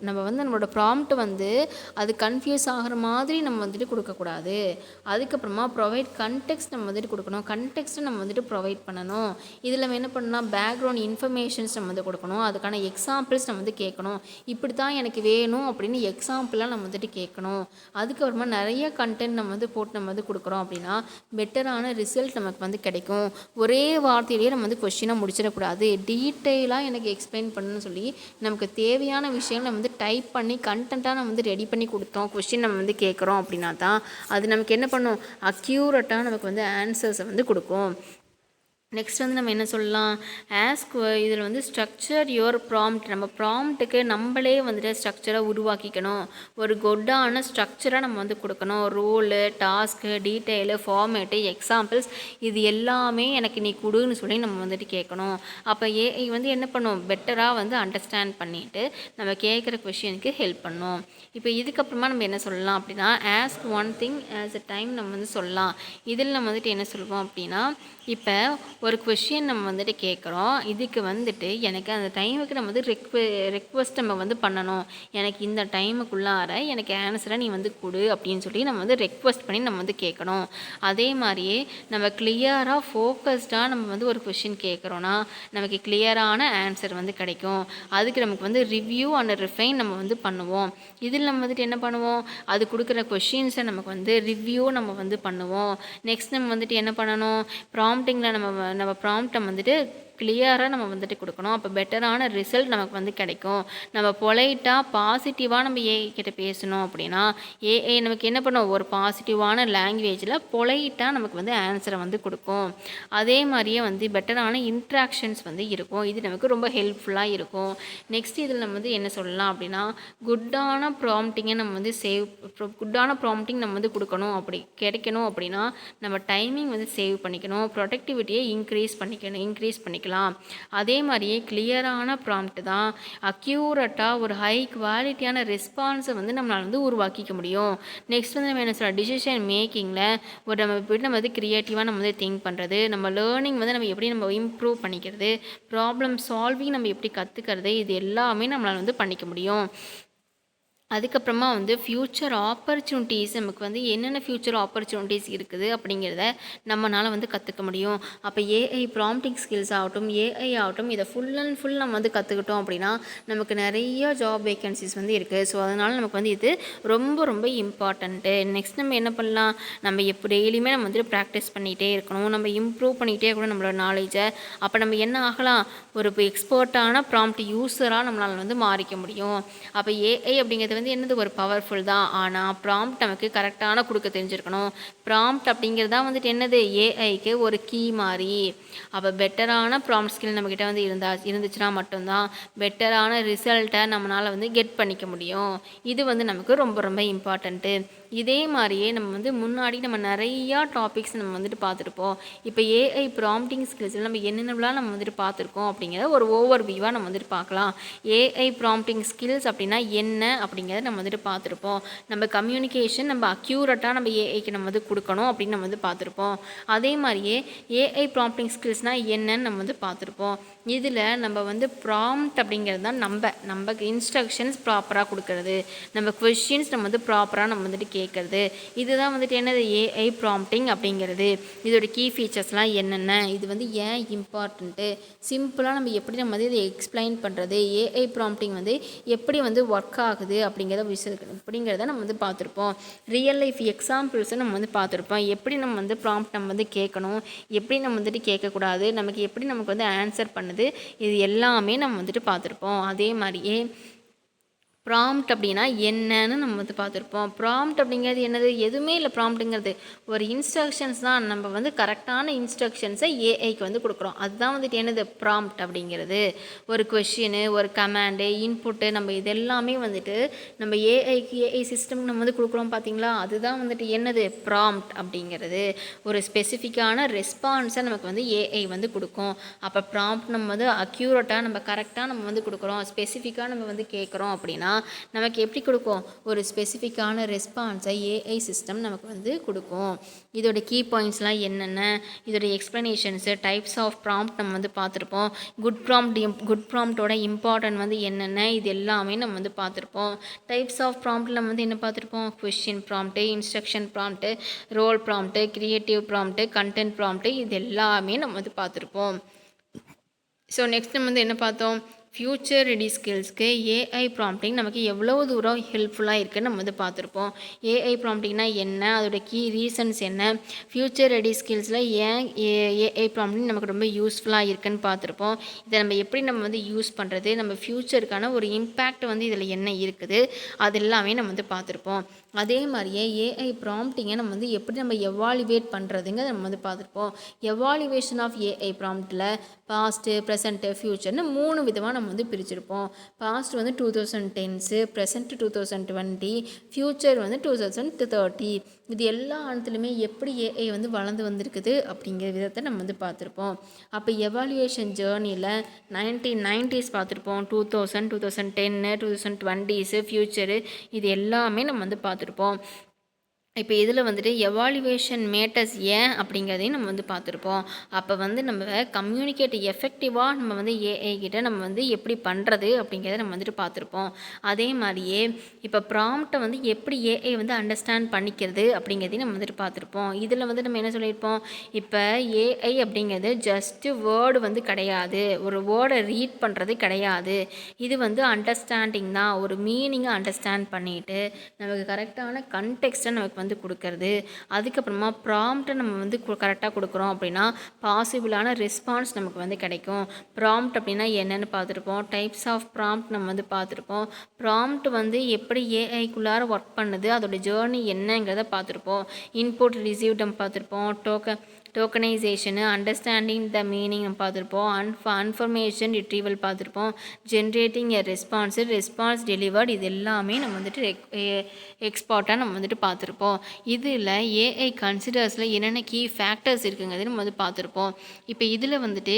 நம்ம வந்து நம்மளோட ப்ராம்ப்ட் வந்து அது கன்ஃபியூஸ் ஆகிற மாதிரி நம்ம வந்துட்டு கொடுக்கக்கூடாது. அதுக்கப்புறமா ப்ரொவைட் கன்டெக்ஸ்ட் நம்ம வந்துட்டு கொடுக்கணும், கன்டெக்ஸ்ட்டை நம்ம வந்துட்டு ப்ரொவைட் பண்ணணும். இதில் நம்ம என்ன பண்ணலாம், பேக்ரவுண்ட் இன்ஃபர்மேஷன்ஸ் நம்ம வந்து கொடுக்கணும், அதுக்கான எக்ஸாம்பிள்ஸ் நம்ம வந்து கேட்கணும், இப்படி தான் எனக்கு வேணும் அப்படின்னு எக்ஸாம்பிளாக நம்ம வந்துட்டு கேட்கணும். அதுக்கப்புறமா நிறைய கண்டென்ட் நம்ம வந்து போட்டு நம்ம வந்து கொடுக்குறோம் அப்படின்னா பெட்டரான ரிசல்ட் நமக்கு வந்து கிடைக்கும். ஒரே வார்த்தையிலேயே நம்ம வந்து கொஸ்டினாக முடிச்சிடக்கூடாது, டீட்டெயிலாக எனக்கு எக்ஸ்பிளைன் பண்ணணும்னு சொல்லி நமக்கு தேவையான விஷயங்களை நம்ம வந்து டைப் பண்ணி கண்டென்ட்டாக நம்ம வந்து ரெடி பண்ணி கொடுத்தோம், கொஸ்டின் நம்ம வந்து கேட்குறோம் அப்படின்னா தான் அது நமக்கு என்ன பண்ணும், அக்யூரட்டாக நமக்கு வந்து ஆன்சர்ஸை வந்து கொடுக்கும். நெக்ஸ்ட் வந்து நம்ம என்ன சொல்லலாம், இதில் வந்து ஸ்ட்ரக்சர் யுவர் ப்ராம்ப்ட், நம்ம ப்ராம்ப்ட்டுக்கு நம்மளே வந்துட்டு ஸ்ட்ரக்சரை உருவாக்கிக்கணும், ஒரு குட்டான ஸ்ட்ரக்சராக நம்ம வந்து கொடுக்கணும். Role, task, detail, format, examples இது எல்லாமே எனக்கு நீ கொடுன்னு சொல்லி நம்ம வந்துட்டு கேட்கணும். அப்போ ஏஐ வந்து என்ன பண்ணும், பெட்டராக வந்து அண்டர்ஸ்டாண்ட் பண்ணிவிட்டு நம்ம கேட்குற கொஷினுக்கு ஹெல்ப் பண்ணும். இப்போ இதுக்கப்புறமா நம்ம என்ன சொல்லலாம் அப்படின்னா ask one thing as a time நம்ம வந்து சொல்லலாம். இதில் நம்ம வந்துட்டு என்ன சொல்லுவோம் அப்படின்னா இப்போ ஒரு கொஷின் நம்ம வந்துட்டு கேட்குறோம். இதுக்கு வந்துட்டு எனக்கு அந்த டைமுக்கு நம்ம வந்து ரெக்வெஸ்ட் நம்ம வந்து பண்ணணும். எனக்கு இந்த டைமுக்குள்ளார எனக்கு ஆன்சரை நீ வந்து கொடு அப்படின்னு சொல்லி நம்ம வந்து ரெக்வெஸ்ட் பண்ணி நம்ம வந்து கேட்கணும். அதே மாதிரியே நம்ம கிளியராக ஃபோக்கஸ்டாக நம்ம வந்து ஒரு கொஷின் கேட்குறோன்னா நமக்கு கிளியரான ஆன்சர் வந்து கிடைக்கும். அதுக்கு நமக்கு வந்து ரிவ்யூ அண்ட் ரிஃபைன் நம்ம வந்து பண்ணுவோம். இதில் நம்ம வந்துட்டு என்ன பண்ணுவோம், அது கொடுக்குற கொஷின்ஸை நமக்கு வந்து ரிவ்யூ நம்ம வந்து பண்ணுவோம். நெக்ஸ்ட் நம்ம வந்துட்டு என்ன பண்ணணும், ப்ராம்ப்டிங்கில் நம்ம ப்ராம்ப்டை வந்துட்டு கிளியராக நம்ம வந்துட்டு கொடுக்கணும். அப்போ பெட்டரான ரிசல்ட் நமக்கு வந்து கிடைக்கும். நம்ம பொலைட்டாக பாசிட்டிவாக நம்ம ஏஐ கிட்ட பேசணும் அப்படின்னா ஏஐ நமக்கு என்ன பண்ணும், ஒரு பாசிட்டிவான லாங்குவேஜில் பொலைட்டாக நமக்கு வந்து ஆன்சரை வந்து கொடுக்கும். அதே மாதிரியே வந்து பெட்டரான இன்ட்ராக்ஷன்ஸ் வந்து இருக்கும். இது நமக்கு ரொம்ப ஹெல்ப்ஃபுல்லாக இருக்கும். நெக்ஸ்ட் இதில் நம்ம வந்து என்ன சொல்லலாம் அப்படின்னா குட்டான ப்ராம்ப்டிங்கை நம்ம வந்து குட்டான ப்ராம்ப்டிங் நம்ம வந்து கொடுக்கணும். அப்படி கிடைக்கணும் அப்படின்னா நம்ம டைமிங் வந்து சேவ் பண்ணிக்கணும், ப்ரொடக்டிவிட்டியை இன்க்ரீஸ் பண்ணிக்கலாம். அதே மாதிரியே கிளியரான ப்ராம்ப்ட் தான் அக்யூரட்டாக ஒரு ஹை குவாலிட்டியான ரெஸ்பான்ஸை வந்து நம்மளால் வந்து உருவாக்கிக்க முடியும். நெக்ஸ்ட் வந்து நம்ம என்ன சொல்லலாம், டிசிஷன் மேக்கிங்கில் நம்ம எப்படி நம்ம வந்து க்ரியேட்டிவாக நம்ம வந்து திங்க் பண்ணுறது, நம்ம லேர்னிங் வந்து நம்ம எப்படி நம்ம இம்ப்ரூவ் பண்ணிக்கிறது, ப்ராப்ளம் சால்விங் நம்ம எப்படி கற்றுக்கிறது, இது எல்லாமே நம்மளால் வந்து பண்ணிக்க முடியும். அதுக்கப்புறமா வந்து ஃப்யூச்சர் ஆப்பர்ச்சுனிட்டிஸ் நமக்கு வந்து என்னென்ன ஃப்யூச்சர் ஆப்பர்ச்சுனிட்டிஸ் இருக்குது அப்படிங்கிறத நம்மளால் வந்து கற்றுக்க முடியும். அப்போ ஏஐ ப்ராம்ப்டிங் ஸ்கில்ஸ் ஆகட்டும், ஏஐ ஆகட்டும், இதை ஃபுல் அண்ட் ஃபுல் நம்ம வந்து கற்றுக்கிட்டோம் அப்படின்னா நமக்கு நிறைய ஜாப் வேக்கன்சிஸ் வந்து இருக்குது. ஸோ அதனால் நமக்கு வந்து இது ரொம்ப ரொம்ப இம்பார்ட்டண்ட்டு. நெக்ஸ்ட் நம்ம என்ன பண்ணலாம், நம்ம டெய்லியுமே நம்ம வந்துட்டு ப்ராக்டிஸ் பண்ணிகிட்டே இருக்கணும், நம்ம இம்ப்ரூவ் பண்ணிகிட்டே இருக்கணும் நம்மளோட நாலேஜை. அப்போ நம்ம என்ன ஆகலாம், ஒரு எக்ஸ்பர்ட்டான ப்ராம்ப்ட் யூஸராக நம்மளால் வந்து மாறிக்க முடியும். அப்போ ஏஐ அப்படிங்கிறது வந்து என்னது, ஒரு பவர்ஃபுல் தான். ஆனால் ப்ராம்ப்ட் நமக்கு கரெக்டான கொடுக்க தெரிஞ்சிருக்கணும். ப்ராம்ப்ட் அப்படிங்கிறது தான் வந்துட்டு என்னது, ஏஐக்கு ஒரு கீ மாதிரி. அப்போ பெட்டரான ப்ராம்ப்ட் ஸ்கில் நம்மக்கிட்ட வந்து இருந்துச்சுன்னா மட்டும்தான் பெட்டரான ரிசல்ட்டை நம்மளால் வந்து கெட் பண்ணிக்க முடியும். இது வந்து நமக்கு ரொம்ப ரொம்ப இம்பார்ட்டண்ட்டு. இதே மாதிரியே நம்ம வந்து முன்னாடி நம்ம நிறையா டாபிக்ஸ் நம்ம வந்துட்டு பார்த்துருப்போம். இப்போ ஏஐ ப்ராம்ப்டிங் ஸ்கில்ஸில் நம்ம என்னென்னலாம் நம்ம வந்துட்டு பார்த்துருக்கோம் அப்படிங்கிறத ஒரு ஓவர் வியூவாக நம்ம வந்துட்டு பார்க்கலாம். ஏஐ ப்ராம்ப்டிங் ஸ்கில்ஸ் அப்படின்னா என்ன அப்படிங்கிறத நம்ம வந்துட்டு பார்த்துருப்போம். நம்ம கம்யூனிகேஷன் நம்ம அக்யூரட்டாக நம்ம ஏஐக்கு நம்ம வந்து கொடுக்கணும் அப்படின்னு நம்ம வந்து பார்த்துருப்போம். அதே மாதிரியே ஏஐ ப்ராம்ப்டிங் ஸ்கில்ஸ்னால் என்னன்னு நம்ம வந்து பார்த்துருப்போம். இதில் நம்ம வந்து ப்ராம்ப்ட் அப்படிங்கிறது தான் நம்ம இன்ஸ்ட்ரக்ஷன்ஸ் ப்ராப்பராக கொடுக்கறது, நம்ம கொஷின்ஸ் நம்ம வந்து ப்ராப்பராக நம்ம வந்துட்டு கேட்குறது. இதுதான் வந்துட்டு என்னது ஏஐ ப்ராம்ப்டிங் அப்படிங்கிறது. இதோட கீ ஃபீச்சர்ஸ்லாம் என்னென்ன, இது வந்து ஏன் இம்பார்ட்டண்ட்டு, சிம்பிளாக நம்ம எப்படி நம்ம வந்து இதை எக்ஸ்பிளைன் பண்ணுறது, ஏஐ ப்ராம்ப்டிங் வந்து எப்படி வந்து ஒர்க் ஆகுது அப்படிங்கிறத நம்ம வந்து பார்த்துருப்போம். ரியல் லைஃப் எக்ஸாம்பிள்ஸை நம்ம வந்து பார்த்துருப்போம். எப்படி நம்ம வந்து ப்ராம்ப்ட் நம்ம வந்து கேட்கணும், எப்படி நம்ம வந்துட்டு கேட்கக்கூடாது, நமக்கு வந்து ஆன்சர் பண்ணுது, இது எல்லாமே நம்ம வந்துட்டு பார்த்துருப்போம். அதே மாதிரியே ப்ராம்ப்ட் அப்படின்னா என்னன்னு நம்ம வந்து பார்த்துருப்போம். ப்ராம்ப்ட் அப்படிங்கிறது என்னது, எதுவுமே இல்லை. ப்ராம்ப்ட்டுங்கிறது ஒரு இன்ஸ்ட்ரக்ஷன்ஸ் தான். நம்ம வந்து கரெக்டான இன்ஸ்ட்ரக்ஷன்ஸை ஏஐக்கு வந்து கொடுக்குறோம். அதுதான் வந்துட்டு என்னது ப்ராம்ப்ட் அப்படிங்கிறது. ஒரு கொஷினு, ஒரு கமாண்டு, இன்புட்டு, நம்ம இதெல்லாமே வந்துட்டு நம்ம ஏஐ சிஸ்டம்க்கு நம்ம வந்து கொடுக்குறோம் பார்த்தீங்களா, அதுதான் வந்துட்டு என்னது ப்ராம்ப்ட் அப்படிங்கிறது. ஒரு ஸ்பெசிஃபிக்கான ரெஸ்பான்ஸை நமக்கு வந்து ஏஐ வந்து கொடுக்கும். அப்போ ப்ராம்ப்ட் நம்ம வந்து அக்யூரட்டாக நம்ம கரெக்டாக நம்ம வந்து கொடுக்குறோம், ஸ்பெசிஃபிக்காக நம்ம வந்து கேட்குறோம் அப்படின்னா நமக்கு எப்படி கொடுக்கும், ஒரு ஸ்பெசிஃபிக்கான ரெஸ்பான்ஸை ஏஐ சிஸ்டம் நமக்கு வந்து கொடுக்கும். இதோட கீ பாயிண்ட்ஸ்லாம் என்னென்ன, இதோட எக்ஸ்ப்ளனேஷன்ஸு, டைப்ஸ் ஆஃப் ப்ராம்ப்ட் நம்ம வந்து பார்த்துருப்போம். குட் ப்ராம்ப்டோட இம்பார்ட்டன்ட் வந்து என்னென்ன, இது எல்லாமே நம்ம வந்து பார்த்துருப்போம். டைப்ஸ் ஆஃப் ப்ராம்ப்டில் நம்ம வந்து என்ன பார்த்துருப்போம், question prompt, instruction prompt, role prompt, creative prompt, content prompt, இது எல்லாமே நம்ம வந்து பார்த்துருப்போம். ஸோ நெக்ஸ்ட் நம்ம வந்து என்ன பார்த்தோம், ஃப்யூச்சர் ரெடி ஸ்கில்ஸ்க்கு ஏஐ ப்ராம்ப்டிங் நமக்கு எவ்வளோ தூரம் ஹெல்ப்ஃபுல்லாக இருக்குதுன்னு நம்ம வந்து பார்த்துருப்போம். ஏஐ ப்ராம்ப்டிங்னா என்ன, அதோட கீ ரீசன்ஸ் என்ன, ஃப்யூச்சர் ரெடி ஸ்கில்ஸில் ஏன் ஏஐ ப்ராம்ப்டிங் நமக்கு ரொம்ப யூஸ்ஃபுல்லாக இருக்குதுன்னு பார்த்துருப்போம். இதை நம்ம எப்படி நம்ம வந்து யூஸ் பண்ணுறது, நம்ம ஃப்யூச்சருக்கான ஒரு இம்பேக்ட் வந்து இதில் என்ன இருக்குது, அது எல்லாமே நம்ம வந்து பார்த்துருப்போம். அதே மாதிரியே ஏஐ ப்ராம்ப்டிங்கை நம்ம வந்து எப்படி நம்ம எவாலுவேட் பண்ணுறதுங்க நம்ம வந்து பார்த்துருப்போம். எவாலுவேஷன் ஆஃப் ஏஐ ப்ராம்ப்டில் பாஸ்ட்டு, ப்ரெசண்ட்டு, ஃப்யூச்சர்னு 3 விதமாக நம்ம வந்து பிரிச்சிருப்போம். பாஸ்ட் வந்து 2010s, ப்ரெசண்ட் 2020, ஃப்யூச்சர் வந்து 2030. இது எல்லா இடத்துலையுமே எப்படி ஏஐ வந்து வளர்ந்து வந்திருக்குது அப்படிங்கிற விதத்தை நம்ம வந்து பார்த்துருப்போம். அப்போ எவாலுவேஷன் ஜேர்னியில் 1990s பார்த்துருப்போம், 2000, 2010, 2020s, ஃப்யூச்சரு, இது எல்லாமே நம்ம வந்து பார்த்துருப்போம். இப்போ இதில் வந்துட்டு எவாலுவேஷன் மேட்டர்ஸ் ஏன் அப்படிங்கிறதையும் நம்ம வந்து பார்த்துருப்போம். அப்போ வந்து நம்ம கம்யூனிகேட் எஃபெக்டிவாக நம்ம வந்து ஏஐ கிட்ட நம்ம வந்து எப்படி பண்ணுறது அப்படிங்கிறத நம்ம வந்துட்டு பார்த்துருப்போம். அதே மாதிரியே இப்போ ப்ராம்ப்டை வந்து எப்படி ஏஐ வந்து அண்டர்ஸ்டாண்ட் பண்ணிக்கிறது அப்படிங்கிறதையும் நம்ம வந்துட்டு பார்த்துருப்போம். இதில் வந்து நம்ம என்ன சொல்லியிருப்போம், இப்போ ஏஐ அப்படிங்கிறது ஜஸ்ட்டு வேர்டு வந்து கிடையாது, ஒரு வேர்டை ரீட் பண்ணுறது கிடையாது. இது வந்து அண்டர்ஸ்டாண்டிங் தான், ஒரு மீனிங்கை அண்டர்ஸ்டாண்ட் பண்ணிவிட்டு நமக்கு கரெக்டான கன்டெக்ஸ்ட்டை நமக்கு வந்து கொடுக்கறது. அதுக்கப்புறமா ப்ராம்ப்டை நம்ம வந்து கரெக்டாக கொடுக்குறோம் அப்படின்னா பாசிபிளான ரெஸ்பான்ஸ் நமக்கு வந்து கிடைக்கும். ப்ராம்ப்ட் அப்படின்னா என்னென்னு பார்த்துருப்போம். டைப்ஸ் ஆஃப் ப்ராம்ப்ட் நம்ம வந்து பார்த்துருப்போம். ப்ராம்ப்ட் வந்து எப்படி ஏஐக்குள்ளார ஒர்க் பண்ணுது, அதோட ஜேர்னி என்னங்கிறத பார்த்துருப்போம். இன்புட் ரிசீவ்ட் நம்ம பார்த்துருப்போம். டோக்கனைசேஷனு, அண்டர்ஸ்டாண்டிங் த மீனிங் பார்த்துருப்போம். அன்ஃபர்மேஷன் ரிட்ரீவல் பார்த்துருப்போம். ஜென்ரேட்டிங் எ ரெஸ்பான்ஸ் டெலிவர்ட், இது எல்லாமே நம்ம வந்துட்டு எக்ஸ்பர்ட்டாக நம்ம வந்துட்டு பார்த்துருப்போம். இதில் ஏஐ கன்சிடர்ஸில் என்னென்ன கீ ஃபேக்டர்ஸ் இருக்குங்கிறது நம்ம வந்து பார்த்துருப்போம். இப்போ இதில் வந்துட்டு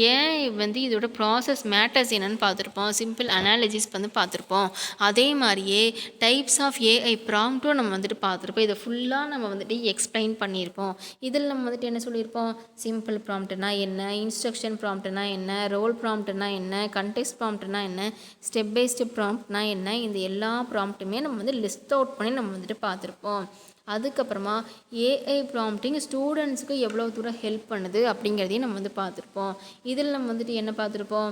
ஏன் வந்து இதோட ப்ராசஸ் மேட்டர்ஸ் என்னென்னு பார்த்துருப்போம். சிம்பிள் அனாலிசிஸ் வந்து பார்த்துருப்போம். அதே மாதிரியே டைப்ஸ் ஆஃப் ஏஐ ப்ராம்ப்டும் நம்ம வந்துட்டு பார்த்துருப்போம். இதை ஃபுல்லாக நம்ம வந்துட்டு எக்ஸ்பிளைன் பண்ணியிருப்போம். இதில் நம்ம வந்துட்டு என்ன சொல்லியிருப்போம், சிம்பிள் ப்ராம்ப்ட்னா என்ன, இன்ஸ்ட்ரக்ஷன் ப்ராம்ப்ட்னா என்ன, ரோல் ப்ராம்ப்ட்னா என்ன, கண்டெக்ஸ்ட் ப்ராம்ப்ட்னா என்ன, ஸ்டெப் பை ஸ்டெப் ப்ராம்ப்ட்னா என்ன, இந்த எல்லா ப்ராம்ப்ட்டுமே நம்ம வந்து லிஸ்ட் அவுட் பண்ணி நம்ம வந்துட்டு பார்த்துருப்போம். அதுக்கப்புறமா ஏஐ ப்ராம்ப்டிங் ஸ்டூடெண்ட்ஸுக்கு எவ்வளோ தூரம் ஹெல்ப் பண்ணுது அப்படிங்கிறதையும் நம்ம வந்து பார்த்துருப்போம். இதில் நம்ம வந்துட்டு என்ன பார்த்துருப்போம்,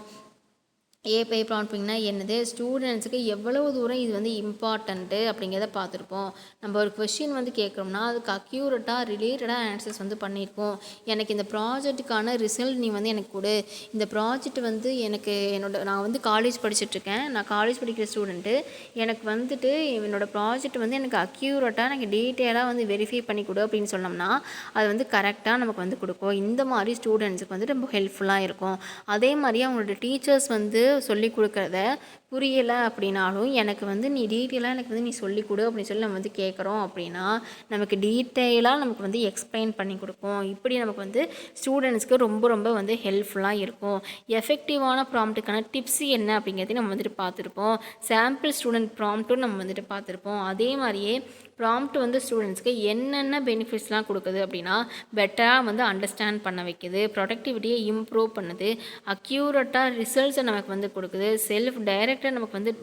ஏஐ ப்ராம்ப்டிங்னா என்னது, ஸ்டூடெண்ட்ஸுக்கு எவ்வளவு தூரம் இது வந்து இம்பார்ட்டண்ட்டு அப்படிங்கிறத பார்த்துருப்போம். நம்ம ஒரு கொஷின் வந்து கேட்குறோம்னா அதுக்கு அக்யூரேட்டாக ரிலேட்டடாக ஆன்சர்ஸ் வந்து பண்ணியிருப்போம். எனக்கு இந்த ப்ராஜெக்ட்டுக்கான ரிசல்ட் நீ வந்து எனக்கு கொடு, இந்த ப்ராஜெக்ட் வந்து எனக்கு நான் வந்து காலேஜ் படிச்சுட்ருக்கேன், நான் காலேஜ் படிக்கிற ஸ்டூடெண்ட்டு, எனக்கு வந்துட்டு என்னோடய ப்ராஜெக்ட் வந்து எனக்கு அக்யூரேட்டாக எனக்கு டீட்டெயிலாக வந்து வெரிஃபை பண்ணி கொடு அப்படின்னு சொன்னோம்னா அது வந்து கரெக்டாக நமக்கு வந்து கொடுக்கும். இந்த மாதிரி ஸ்டூடெண்ட்ஸுக்கு வந்து ரொம்ப ஹெல்ப்ஃபுல்லாக இருக்கும். அதே மாதிரி அவங்களோட டீச்சர்ஸ் வந்து சொல்லி கொடுக்குறத புரியலை அப்படின்னாலும் எனக்கு வந்து நீ டீட்டெயிலாக எனக்கு வந்து நீ சொல்லிக் கொடு அப்படின்னு சொல்லி நம்ம வந்து கேட்குறோம் அப்படின்னா நமக்கு டீட்டெயிலாக நமக்கு வந்து எக்ஸ்பிளைன் பண்ணி கொடுக்கும். இப்படி நமக்கு வந்து ஸ்டூடெண்ட்ஸ்க்கு ரொம்ப ரொம்ப வந்து ஹெல்ப்ஃபுல்லாக இருக்கும். எஃபெக்டிவான ப்ராம்ப்ட்டுக்கான டிப்ஸ் என்ன அப்படிங்கிறதையும் நம்ம வந்துட்டு பார்த்துருப்போம். சாம்பிள் ஸ்டூடெண்ட் ப்ராம்ப்ட்டும் நம்ம வந்துட்டு பார்த்துருப்போம். அதே மாதிரியே ப்ராம்ப்ட் வந்து ஸ்டூடெண்ட்ஸ்க்கு என்னென்ன பெனிஃபிட்ஸ்லாம் கொடுக்குது அப்படின்னா பெட்டராக வந்து அண்டர்ஸ்டாண்ட் பண்ண வைக்குது, ப்ரொடக்டிவிட்டியை இம்ப்ரூவ் பண்ணுது, அக்யூரேட்டாக ரிசல்ட்ஸை நமக்கு வந்து கொடுக்குது, செல்ஃப் டைரக்டாக நமக்கு வந்து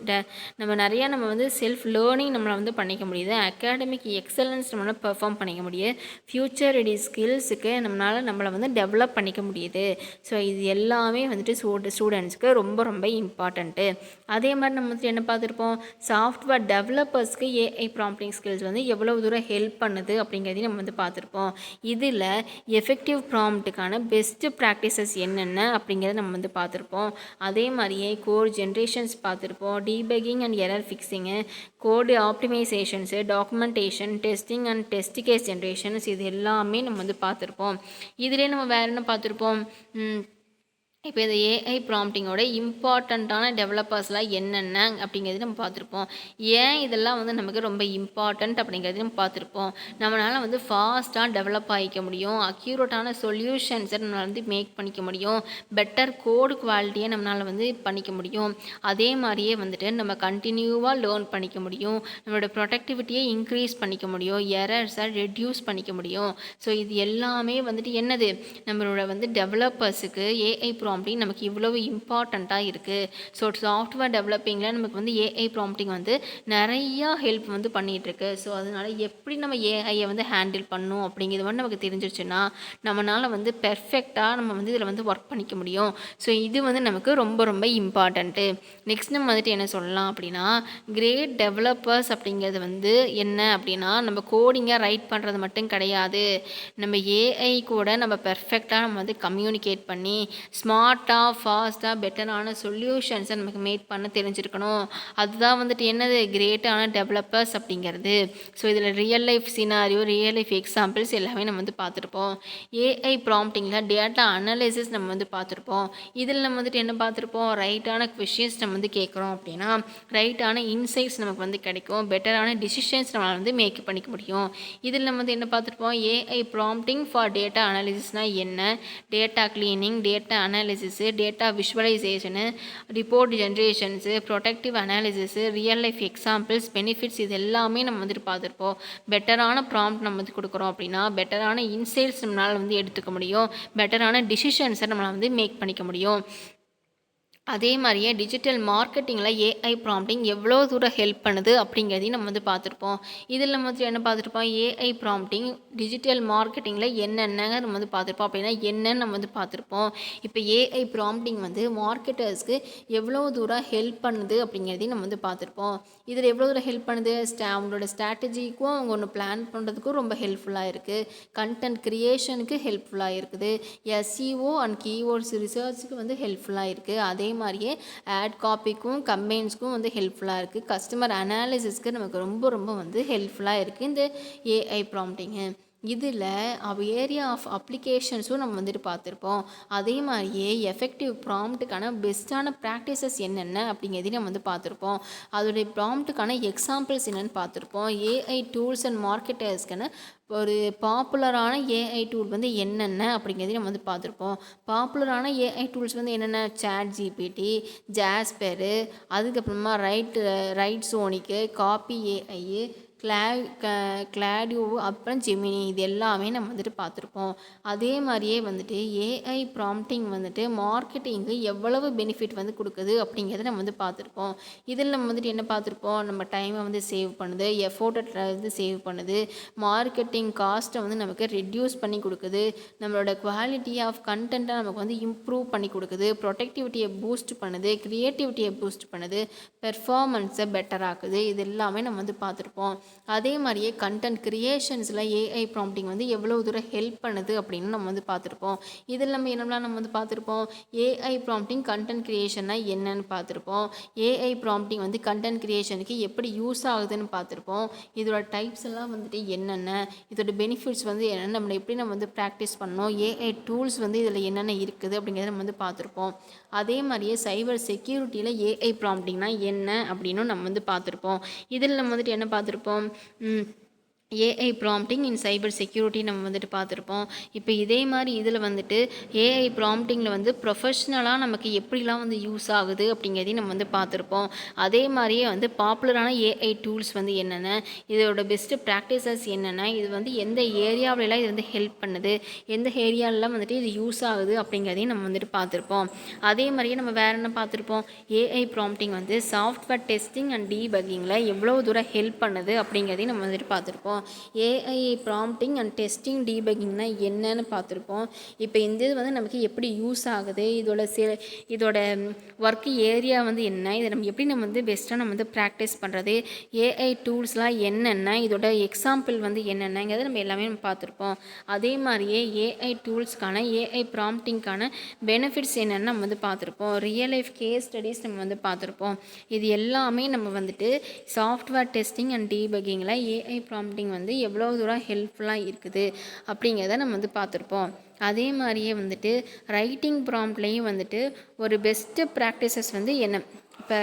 நம்ம வந்து செல்ஃப் லேர்னிங் நம்மளை வந்து பண்ணிக்க முடியுது, அகாடமிக் எக்ஸலன்ஸ் நம்மளால் பெர்ஃபார்ம் பண்ணிக்க முடியுது, ஃப்யூச்சர் ரெடி ஸ்கில்ஸுக்கு நம்மளை வந்து டெவலப் பண்ணிக்க முடியுது. ஸோ இது எல்லாமே வந்துட்டு ஸ்டூடெண்ட்ஸ்க்கு ரொம்ப ரொம்ப இம்பார்ட்டண்ட்டு. அதே மாதிரி நம்ம வந்துட்டு என்ன பார்த்துருப்போம், சாஃப்ட்வேர் டெவலப்பர்ஸ்க்கு ஏஐ ப்ராம்ப்டிங் ஸ்கில்ஸ் வந்து எவ்வளவு தூரம் ஹெல்ப் பண்ணுது அப்படிங்கிறதையும் நம்ம வந்து பார்த்துருப்போம். இதில் எஃபெக்டிவ் ப்ராம்ப்ட்டுக்கான பெஸ்ட்டு ப்ராக்டிசஸ் என்னென்ன அப்படிங்கிறத நம்ம வந்து பார்த்துருப்போம். அதே மாதிரியே கோட் ஜென்ரேஷன்ஸ் பார்த்துருப்போம், debugging and error fixing, code optimisations, documentation, testing and test case generations, இது எல்லாமே நம்ம வந்து பார்த்துருப்போம். இதிலே நம்ம வேறு என்ன பார்த்துருப்போம், இப்போ இந்த ஏஐ ப்ராம்ப்டிங்கோட இம்பார்ட்டண்ட்டான டெவலப்பர்ஸ்லாம் என்னென்ன அப்படிங்கிறது நம்ம பார்த்துருப்போம். ஏன் இதெல்லாம் வந்து நமக்கு ரொம்ப இம்பார்ட்டண்ட் அப்படிங்கிறது நம்ம பார்த்துருப்போம். நம்மளால் வந்து ஃபாஸ்ட்டாக டெவலப் ஆகிக்க முடியும், அக்யூரேட்டான சொல்யூஷன்ஸை நம்மளால் வந்து மேக் பண்ணிக்க முடியும், பெட்டர் கோடு குவாலிட்டியை நம்மளால் வந்து பண்ணிக்க முடியும். அதே மாதிரியே வந்துட்டு நம்ம கண்டினியூவாக லேர்ன் பண்ணிக்க முடியும், நம்மளோட ப்ரொடக்டிவிட்டியை இன்க்ரீஸ் பண்ணிக்க முடியும், எரர்ஸை ரெடியூஸ் பண்ணிக்க முடியும். ஸோ இது எல்லாமே வந்துட்டு என்னது, நம்மளோட வந்து டெவலப்பர்ஸுக்கு ஏஐ ப்ராம்ப்டிங் நமக்கு இவ்வளவு இம்பார்ட்டண்ட்டாக இருக்குது. ஸோ சாஃப்ட்வேர் டெவலப்பிங்கில் நமக்கு வந்து ஏஐ ப்ராம்ப்டிங் வந்து நிறையா ஹெல்ப் வந்து பண்ணிகிட்ருக்கு. ஸோ அதனால் எப்படி நம்ம ஏஐயை வந்து ஹேண்டில் பண்ணணும் அப்படிங்கிறது வந்து நமக்கு தெரிஞ்சிருச்சுன்னா நம்மளால் வந்து பெர்ஃபெக்டாக நம்ம வந்து இதில் வந்து ஒர்க் பண்ணிக்க முடியும். ஸோ இது வந்து நமக்கு ரொம்ப ரொம்ப இம்பார்ட்டண்ட்டு. நெக்ஸ்ட் நம்ம வந்துட்டு என்ன சொல்லலாம் அப்படின்னா, கிரேட் டெவலப்பர்ஸ் அப்படிங்கிறது வந்து என்ன அப்படின்னா நம்ம கோடிங்காக ரைட் பண்ணுறது மட்டும் கிடையாது, நம்ம ஏஐ கூட நம்ம பெர்ஃபெக்டாக நம்ம வந்து கம்யூனிகேட் பண்ணி ஸ்மார்ட்டாக ஃபாஸ்ட்டாக பெட்டரான சொல்யூஷன்ஸை நமக்கு மேக் பண்ண தெரிஞ்சிருக்கணும். அதுதான் வந்துட்டு என்னது கிரேட்டான டெவலப்பர்ஸ் அப்படிங்கிறது. ஸோ இதில் real life scenario, real life examples எல்லாமே நம்ம வந்து பார்த்துருப்போம். ஏஐ ப்ராம்ப்டிங்கில் டேட்டா அனலைசிஸ் நம்ம வந்து பார்த்துருப்போம். இதில் நம்ம வந்துட்டு என்ன பார்த்துருப்போம், ரைட்டான கொஷின்ஸ் நம்ம வந்து கேட்குறோம் அப்படின்னா ரைட்டான இன்சைட்ஸ் நமக்கு வந்து கிடைக்கும், பெட்டரான டிசிஷன்ஸ் நம்மளால் வந்து மேக் பண்ணிக்க முடியும். இதில் நம்ம வந்து என்ன பார்த்துருப்போம், ஏஐ ப்ராம்ப்டிங் ஃபார் டேட்டா அனாலிசிஸ்னால் என்ன, data cleaning, data analysis, analysis, data visualisation, report generations, productive analysis, real life examples, benefits இது எல்லாமே நம்ம வந்துட்டு பார்த்துருப்போம். பெட்டரான ப்ராம்ப்ட் நம்ம வந்து கொடுக்குறோம் அப்படின்னா பெட்டரான இன்சைட்ஸ் நம்மளால் வந்து எடுத்துக்க முடியும். பெட்டரான டிசிஷன்ஸை நம்மளால் வந்து மேக் பண்ணிக்க முடியும். அதே மாதிரியே டிஜிட்டல் மார்க்கெட்டிங்கில் ஏஐ ப்ராம்ப்டிங் எவ்வளோ தூரம் ஹெல்ப் பண்ணுது அப்படிங்கிறதையும் நம்ம வந்து பார்த்துருப்போம். இதில் நம்ம வந்து என்ன பார்த்துருப்போம், ஏஐ ப்ராம்ப்டிங் டிஜிட்டல் மார்க்கெட்டிங்கில் என்னென்னங்க நம்ம வந்து பார்த்துருப்போம். அப்படின்னா என்னன்னு நம்ம வந்து பார்த்துருப்போம். இப்போ ஏஐ ப்ராம்ப்டிங் வந்து மார்க்கெட்டர்ஸ்க்கு எவ்வளோ தூரம் ஹெல்ப் பண்ணுது அப்படிங்கிறதையும் நம்ம வந்து பார்த்துருப்போம். இதில் எவ்வளோ தூரம் ஹெல்ப் பண்ணுது, அவங்களோட ஸ்ட்ராட்டஜிக்கும் அவங்க ஒன்று பிளான் பண்ணுறதுக்கும் ரொம்ப ஹெல்ப்ஃபுல்லாக இருக்குது. கண்டென்ட் க்ரியேஷனுக்கு ஹெல்ப்ஃபுல்லாக இருக்குது. எஸ்இஓ அண்ட் கீவேர்ட்ஸ் ரிசர்ச்சுக்கு வந்து ஹெல்ப்ஃபுல்லாக இருக்குது. அதே மாதிரியே ஆட் காப்பிக்கும் கம்பெயின்ஸ்க்கும் வந்து ஹெல்ப்ஃபுல்லாக இருக்குது. கஸ்டமர் அனாலிசிஸ்க்கு நமக்கு ரொம்ப வந்து ஹெல்ப்ஃபுல்லாக இருக்குது இந்த ஏஐ ப்ராம்ப்டிங்கு. இதில் ஏரியா ஆஃப் அப்ளிகேஷன்ஸும் நம்ம வந்துட்டு பார்த்துருப்போம். அதே மாதிரியே எஃபெக்டிவ் ப்ராம்ப்ட்டுக்கான பெஸ்ட்டான ப்ராக்டிசஸ் என்னென்ன அப்படிங்கிறதையும் நம்ம வந்து பார்த்துருப்போம். அதோடைய ப்ராம்ப்ட்டுக்கான எக்ஸாம்பிள்ஸ் என்னென்னு பார்த்துருப்போம். ஏஐ டூல்ஸ் அண்ட் மார்க்கெட்டர்ஸ்க்கான ஒரு பாப்புலரான ஏஐ டூல் வந்து என்னென்ன அப்படிங்கிறதையும் நம்ம வந்து பார்த்துருப்போம். பாப்புலரான ஏஐ டூல்ஸ் வந்து என்னென்ன, சாட் ஜிபிடி, ஜாஸ்பரு, அதுக்கப்புறமா ரைட் சோனிக்கு, காப்பி ஏஐ, கிளாடியோ, அப்புறம் ஜெமினி இது எல்லாமே நம்ம வந்துட்டு பார்த்துருப்போம். அதே மாதிரியே வந்துட்டு ஏஐ ப்ராம்ப்டிங் வந்துட்டு மார்க்கெட்டிங்கு எவ்வளவு பெனிஃபிட் வந்து கொடுக்குது அப்படிங்கிறத நம்ம வந்து பார்த்துருப்போம். இதில் நம்ம வந்துட்டு என்ன பார்த்துருப்போம், நம்ம டைமை வந்து சேவ் பண்ணுது, எஃபோர்ட்டை வந்து சேவ் பண்ணுது, மார்க்கெட்டிங் காஸ்ட்டை வந்து நமக்கு ரெடியூஸ் பண்ணி கொடுக்குது, நம்மளோட குவாலிட்டி ஆஃப் கண்டென்ட்டை நமக்கு வந்து இம்ப்ரூவ் பண்ணி கொடுக்குது, ப்ரொடக்டிவிட்டியை பூஸ்ட் பண்ணுது, க்ரியேட்டிவிட்டியை பூஸ்ட் பண்ணுது, பெர்ஃபார்மன்ஸை பெட்டர் ஆக்குது. இது எல்லாமே நம்ம வந்து பார்த்துருப்போம். அதே மாதிரியே கண்டென்ட் கிரியேஷன்ஸில் ஏஐ ப்ராம்ப்டிங் வந்து எவ்வளோ தூரம் ஹெல்ப் பண்ணுது அப்படின்னு நம்ம வந்து பார்த்துருப்போம். இதில் நம்ம என்னெல்லாம் நம்ம வந்து பார்த்துருப்போம், ஏஐ ப்ராம்ப்டிங் கண்டென்ட் கிரியேஷன்னா என்னன்னு பார்த்துருப்போம். ஏஐ ப்ராம்ப்டிங் வந்து கண்டென்ட் கிரியேஷனுக்கு எப்படி யூஸ் ஆகுதுன்னு பார்த்துருப்போம். இதோட டைப்ஸ் எல்லாம் வந்துட்டு என்னென்ன, இதோட பெனிஃபிட்ஸ் வந்து என்னென்ன, நம்ம எப்படி நம்ம வந்து ப்ராக்டிஸ் பண்ணோம், ஏஐ டூல்ஸ் வந்து இதில் என்னென்ன இருக்குது அப்படிங்கிறத நம்ம வந்து பார்த்துருப்போம். அதே மாதிரியே சைபர் செக்யூரிட்டியில் ஏஐ ப்ராம்ப்டிங்னா என்ன அப்படின்னு நம்ம வந்து பார்த்துருப்போம். இதில் நம்ம வந்துட்டு என்ன பார்த்துருப்போம், ஏஐ ப்ராம்ப்டிங் இன் சைபர் செக்யூரிட்டி நம்ம வந்துட்டு பார்த்துருப்போம். இப்போ இதே மாதிரி இதில் வந்துட்டு ஏஐ ப்ராம்ப்டிங்கில் வந்து ப்ரொஃபஷ்னலாக நமக்கு எப்படிலாம் வந்து யூஸ் ஆகுது அப்படிங்கிறதையும் நம்ம வந்து பார்த்துருப்போம். அதே மாதிரியே வந்து பாப்புலரான ஏஐ டூல்ஸ் வந்து என்னென்ன, இதோட பெஸ்ட்டு ப்ராக்டிசஸ் என்னென்ன, இது வந்து எந்த ஏரியாவிலலாம் இது வந்து ஹெல்ப் பண்ணுது, எந்த ஏரியாவிலலாம் வந்துட்டு இது யூஸ் ஆகுது அப்படிங்கிறதையும் நம்ம வந்துட்டு பார்த்துருப்போம். அதே மாதிரியே நம்ம வேறு என்ன பார்த்துருப்போம், ஏஐ ப்ராம்ப்டிங் வந்து சாஃப்ட்வேர் டெஸ்டிங் அண்ட் டீபக்கிங்கில் எவ்வளோ தூரம் ஹெல்ப் பண்ணுது அப்படிங்கிறதையும் நம்ம வந்துட்டு பார்த்துருப்போம். ஏஐ ப்ராம்ப்டிங் அண்ட் டெஸ்டிங் டீபக்கிங்னா என்னன்னு பார்த்துருப்போம். இப்போ இந்த இது வந்து நமக்கு எப்படி யூஸ் ஆகுது, இதோட ஒர்க் ஏரியா வந்து என்ன, இதை நம்ம எப்படி நம்ம வந்து பெஸ்ட்டாக நம்ம வந்து ப்ராக்டிஸ் பண்ணுறது, ஏஐ டூல்ஸ்லாம் என்னென்ன, இதோட எக்ஸாம்பிள் வந்து என்னென்னங்கிறத நம்ம எல்லாமே நம்ம பார்த்துருப்போம். அதே மாதிரியே ஏஐ டூல்ஸ்க்கான ஏஐ ப்ராம்ப்டிங்கான பெனிஃபிட்ஸ் என்னென்னு நம்ம வந்து பார்த்துருப்போம். ரியல் லைஃப் கேஸ் ஸ்டடீஸ் நம்ம வந்து பார்த்துருப்போம். இது எல்லாமே நம்ம வந்துட்டு சாஃப்ட்வேர் டெஸ்டிங் அண்ட் டீபக்கிங்கில் ஏஐ ப்ராம்ப்டிங் வந்து எவ்வளோ தூரம் ஹெல்ப்ஃபுல்லாக இருக்குது அப்படிங்கிறத நம்ம வந்து பார்த்துருப்போம். அதே மாதிரியே வந்துட்டு ரைட்டிங் ப்ராம்ப்ட்லேயும் வந்துட்டு ஒரு பெஸ்ட்டு ப்ராக்டிசஸ் வந்து என்ன, இப்போ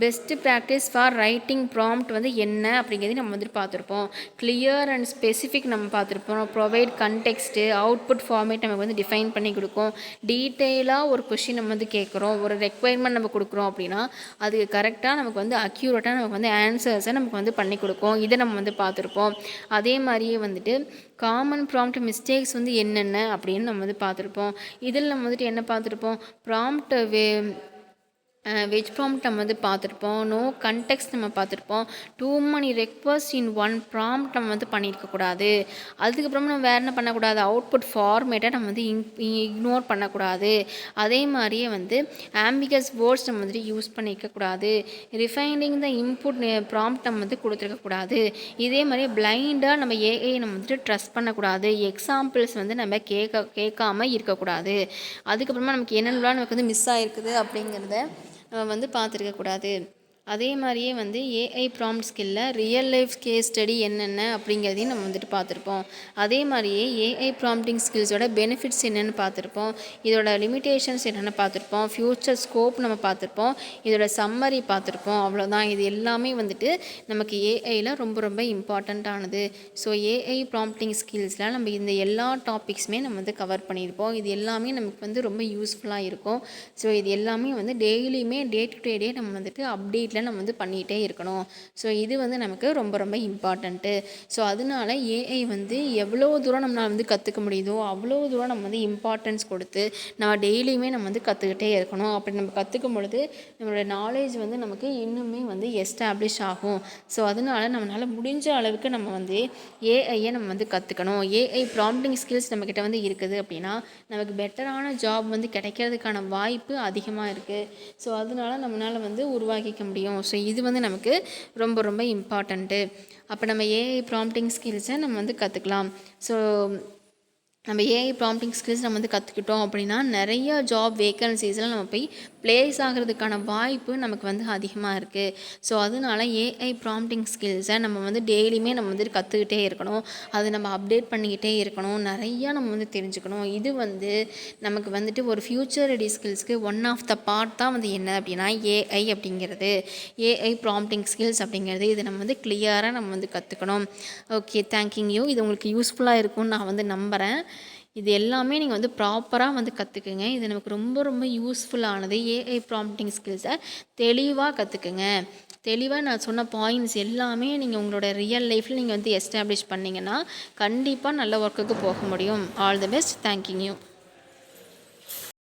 best practice for writing prompt வந்து என்ன அப்படிங்கிறதையும் நம்ம வந்துட்டு பார்த்துருப்போம். கிளியர் அண்ட் ஸ்பெசிஃபிக் நம்ம பார்த்துருப்போம். ப்ரொவைட் கண்டெக்ஸ்ட்டு, அவுட்புட் ஃபார்மேட் நமக்கு வந்து டிஃபைன் பண்ணி கொடுக்கும். டீட்டெயிலாக ஒரு கொஷின் நம்ம வந்து கேட்குறோம், ஒரு ரெக்குவயர்மெண்ட் நம்ம கொடுக்குறோம் அப்படின்னா அதுக்கு கரெக்டாக நமக்கு வந்து அக்யூரேட்டாக நமக்கு வந்து ஆன்சர்ஸை நமக்கு வந்து பண்ணி கொடுக்கும். இதை நம்ம வந்து பார்த்துருப்போம். அதே மாதிரியே வந்துட்டு காமன் ப்ராம்ப்ட் மிஸ்டேக்ஸ் வந்து என்னென்ன அப்படின்னு நம்ம வந்து பார்த்துருப்போம். இதில் நம்ம வந்துட்டு என்ன பார்த்துருப்போம், ப்ராம்ப்ட் வெஜ் ப்ராம்ப்ட் நம்ம வந்து பார்த்துருப்போம். நோ கண்டெக்ஸ்ட் நம்ம பார்த்துருப்போம். Too many request in one prompt நம்ம வந்து பண்ணியிருக்கக்கூடாது. அதுக்கப்புறமா நம்ம வேறு என்ன பண்ணக்கூடாது, அவுட்புட் ஃபார்மேட்டை நம்ம வந்து இக்னோர் பண்ணக்கூடாது. அதே மாதிரியே வந்து ஆம்பிகஸ் வேர்ட்ஸ் நம்ம வந்துட்டு யூஸ் பண்ணியிருக்கக்கூடாது. ரிஃபைனிங் த இன்புட் ப்ராம்ப்ட் நம்ம வந்து கொடுத்துருக்கக்கூடாது. இதே மாதிரி பிளைண்டாக நம்ம ஏஐ நம்ம வந்துட்டு ட்ரஸ்ட் பண்ணக்கூடாது. எக்ஸாம்பிள்ஸ் வந்து நம்ம கேட்காம இருக்கக்கூடாது. அதுக்கப்புறமா நமக்கு என்னென்னலாம் நமக்கு வந்து மிஸ் ஆகிருக்குது அப்படிங்கிறத நம்ம வந்து பார்த்துருக்கக்கூடாது. அதே மாதிரியே வந்து ஏஐ ப்ராம்ப்ட் ஸ்கில்ல ரியல் லைஃப் கேஸ் ஸ்டடி என்னென்ன அப்படிங்கிறதையும் நம்ம வந்துட்டு பார்த்துருப்போம். அதே மாதிரியே ஏஐ ப்ராம்ப்டிங் ஸ்கில்ஸோட பெனிஃபிட்ஸ் என்னென்னு பார்த்துருப்போம். இதோட லிமிட்டேஷன்ஸ் என்னென்னு பார்த்துருப்போம். ஃப்யூச்சர் ஸ்கோப் நம்ம பார்த்துருப்போம். இதோட சம்மரி பார்த்துருப்போம். அவ்வளோதான். இது எல்லாமே வந்துட்டு நமக்கு ஏஐயில் ரொம்ப ரொம்ப இம்பார்ட்டண்ட்டானது. ஸோ ஏஐ ப்ராம்ப்டிங் ஸ்கில்ஸில் நம்ம இந்த எல்லா டாபிக்ஸுமே நம்ம வந்து கவர் பண்ணியிருப்போம். இது எல்லாமே நமக்கு வந்து ரொம்ப யூஸ்ஃபுல்லாக இருக்கும். ஸோ இது எல்லாமே வந்து டெய்லியுமே டே டு டே நம்ம வந்துட்டு அப்டேட்டில் நம்ம வந்து பண்ணிகிட்டே இருக்கணும். ஸோ இது வந்து நமக்கு ரொம்ப ரொம்ப இம்பார்ட்டண்ட்டு. ஸோ அதனால ஏஐ வந்து எவ்வளோ தூரம் நம்மளால் வந்து கற்றுக்க முடியுதோ அவ்வளோ தூரம் நம்ம வந்து இம்பார்ட்டன்ஸ் கொடுத்து நம்ம டெய்லியுமே நம்ம வந்து கற்றுக்கிட்டே இருக்கணும். அப்படி நம்ம கற்றுக்கும் பொழுது நம்மளோட நாலேஜ் வந்து நமக்கு இன்னுமே வந்து எஸ்டாப்ளிஷ் ஆகும். ஸோ அதனால நம்மளால் முடிஞ்ச அளவுக்கு நம்ம வந்து ஏஐயை நம்ம வந்து கற்றுக்கணும். ஏஐ ப்ராம்ப்டிங் ஸ்கில்ஸ் நம்மக்கிட்ட வந்து இருக்குது அப்படின்னா நமக்கு பெட்டரான ஜாப் வந்து கிடைக்கிறதுக்கான வாய்ப்பு அதிகமாக இருக்குது. ஸோ அதனால நம்மளால் வந்து உருவாக்கிக்க முடியும். ஸோ இது வந்து நமக்கு ரொம்ப ரொம்ப இம்பார்ட்டண்ட்டு. அப்போ நம்ம ஏஐ ப்ராம்ப்டிங் ஸ்கில்ஸை நம்ம வந்து கற்றுக்கலாம். ஸோ நம்ம ஏஐ ப்ராம்ப்டிங் ஸ்கில்ஸ் நம்ம வந்து கற்றுக்கிட்டோம் அப்படின்னா நிறைய ஜாப் வேக்கன்சிஸ்லாம் நம்ம போய் ப்ளேஸ் ஆகிறதுக்கான வாய்ப்பு நமக்கு வந்து அதிகமாக இருக்குது. ஸோ அதனால ஏஐ ப்ராம்ப்டிங் ஸ்கில்ஸை நம்ம வந்து டெய்லியுமே நம்ம வந்து கற்றுக்கிட்டே இருக்கணும். அதை நம்ம அப்டேட் பண்ணிக்கிட்டே இருக்கணும். நிறையா நம்ம வந்து தெரிஞ்சுக்கணும். இது வந்து நமக்கு வந்துட்டு ஒரு ஃப்யூச்சர் ரெடி ஸ்கில்ஸ்க்கு ஒன் ஆஃப் த பார்ட் தான் வந்து என்ன அப்படின்னா ஏஐ அப்படிங்கிறது. ஏஐ ப்ராம்ப்டிங் ஸ்கில்ஸ் அப்படிங்கிறது இது நம்ம வந்து கிளியராக நம்ம வந்து கற்றுக்கணும். Okay, thank you. இது உங்களுக்கு யூஸ்ஃபுல்லாக இருக்கும்னு நான் வந்து நம்புகிறேன். இது எல்லாமே நீங்கள் வந்து ப்ராப்பராக வந்து கற்றுக்குங்க. இது நமக்கு ரொம்ப ரொம்ப யூஸ்ஃபுல்லானது. ஏஐ ப்ராம்ப்டிங் ஸ்கில்ஸை தெளிவாக கற்றுக்குங்க. தெளிவாக நான் சொன்ன பாயிண்ட்ஸ் எல்லாமே நீங்கள் உங்களோட ரியல் லைஃப்பில் நீங்கள் வந்து எஸ்டாப்ளிஷ் பண்ணிங்கன்னா கண்டிப்பாக நல்ல ஒர்க்குக்கு போக முடியும். All the best. தேங்க்யூ.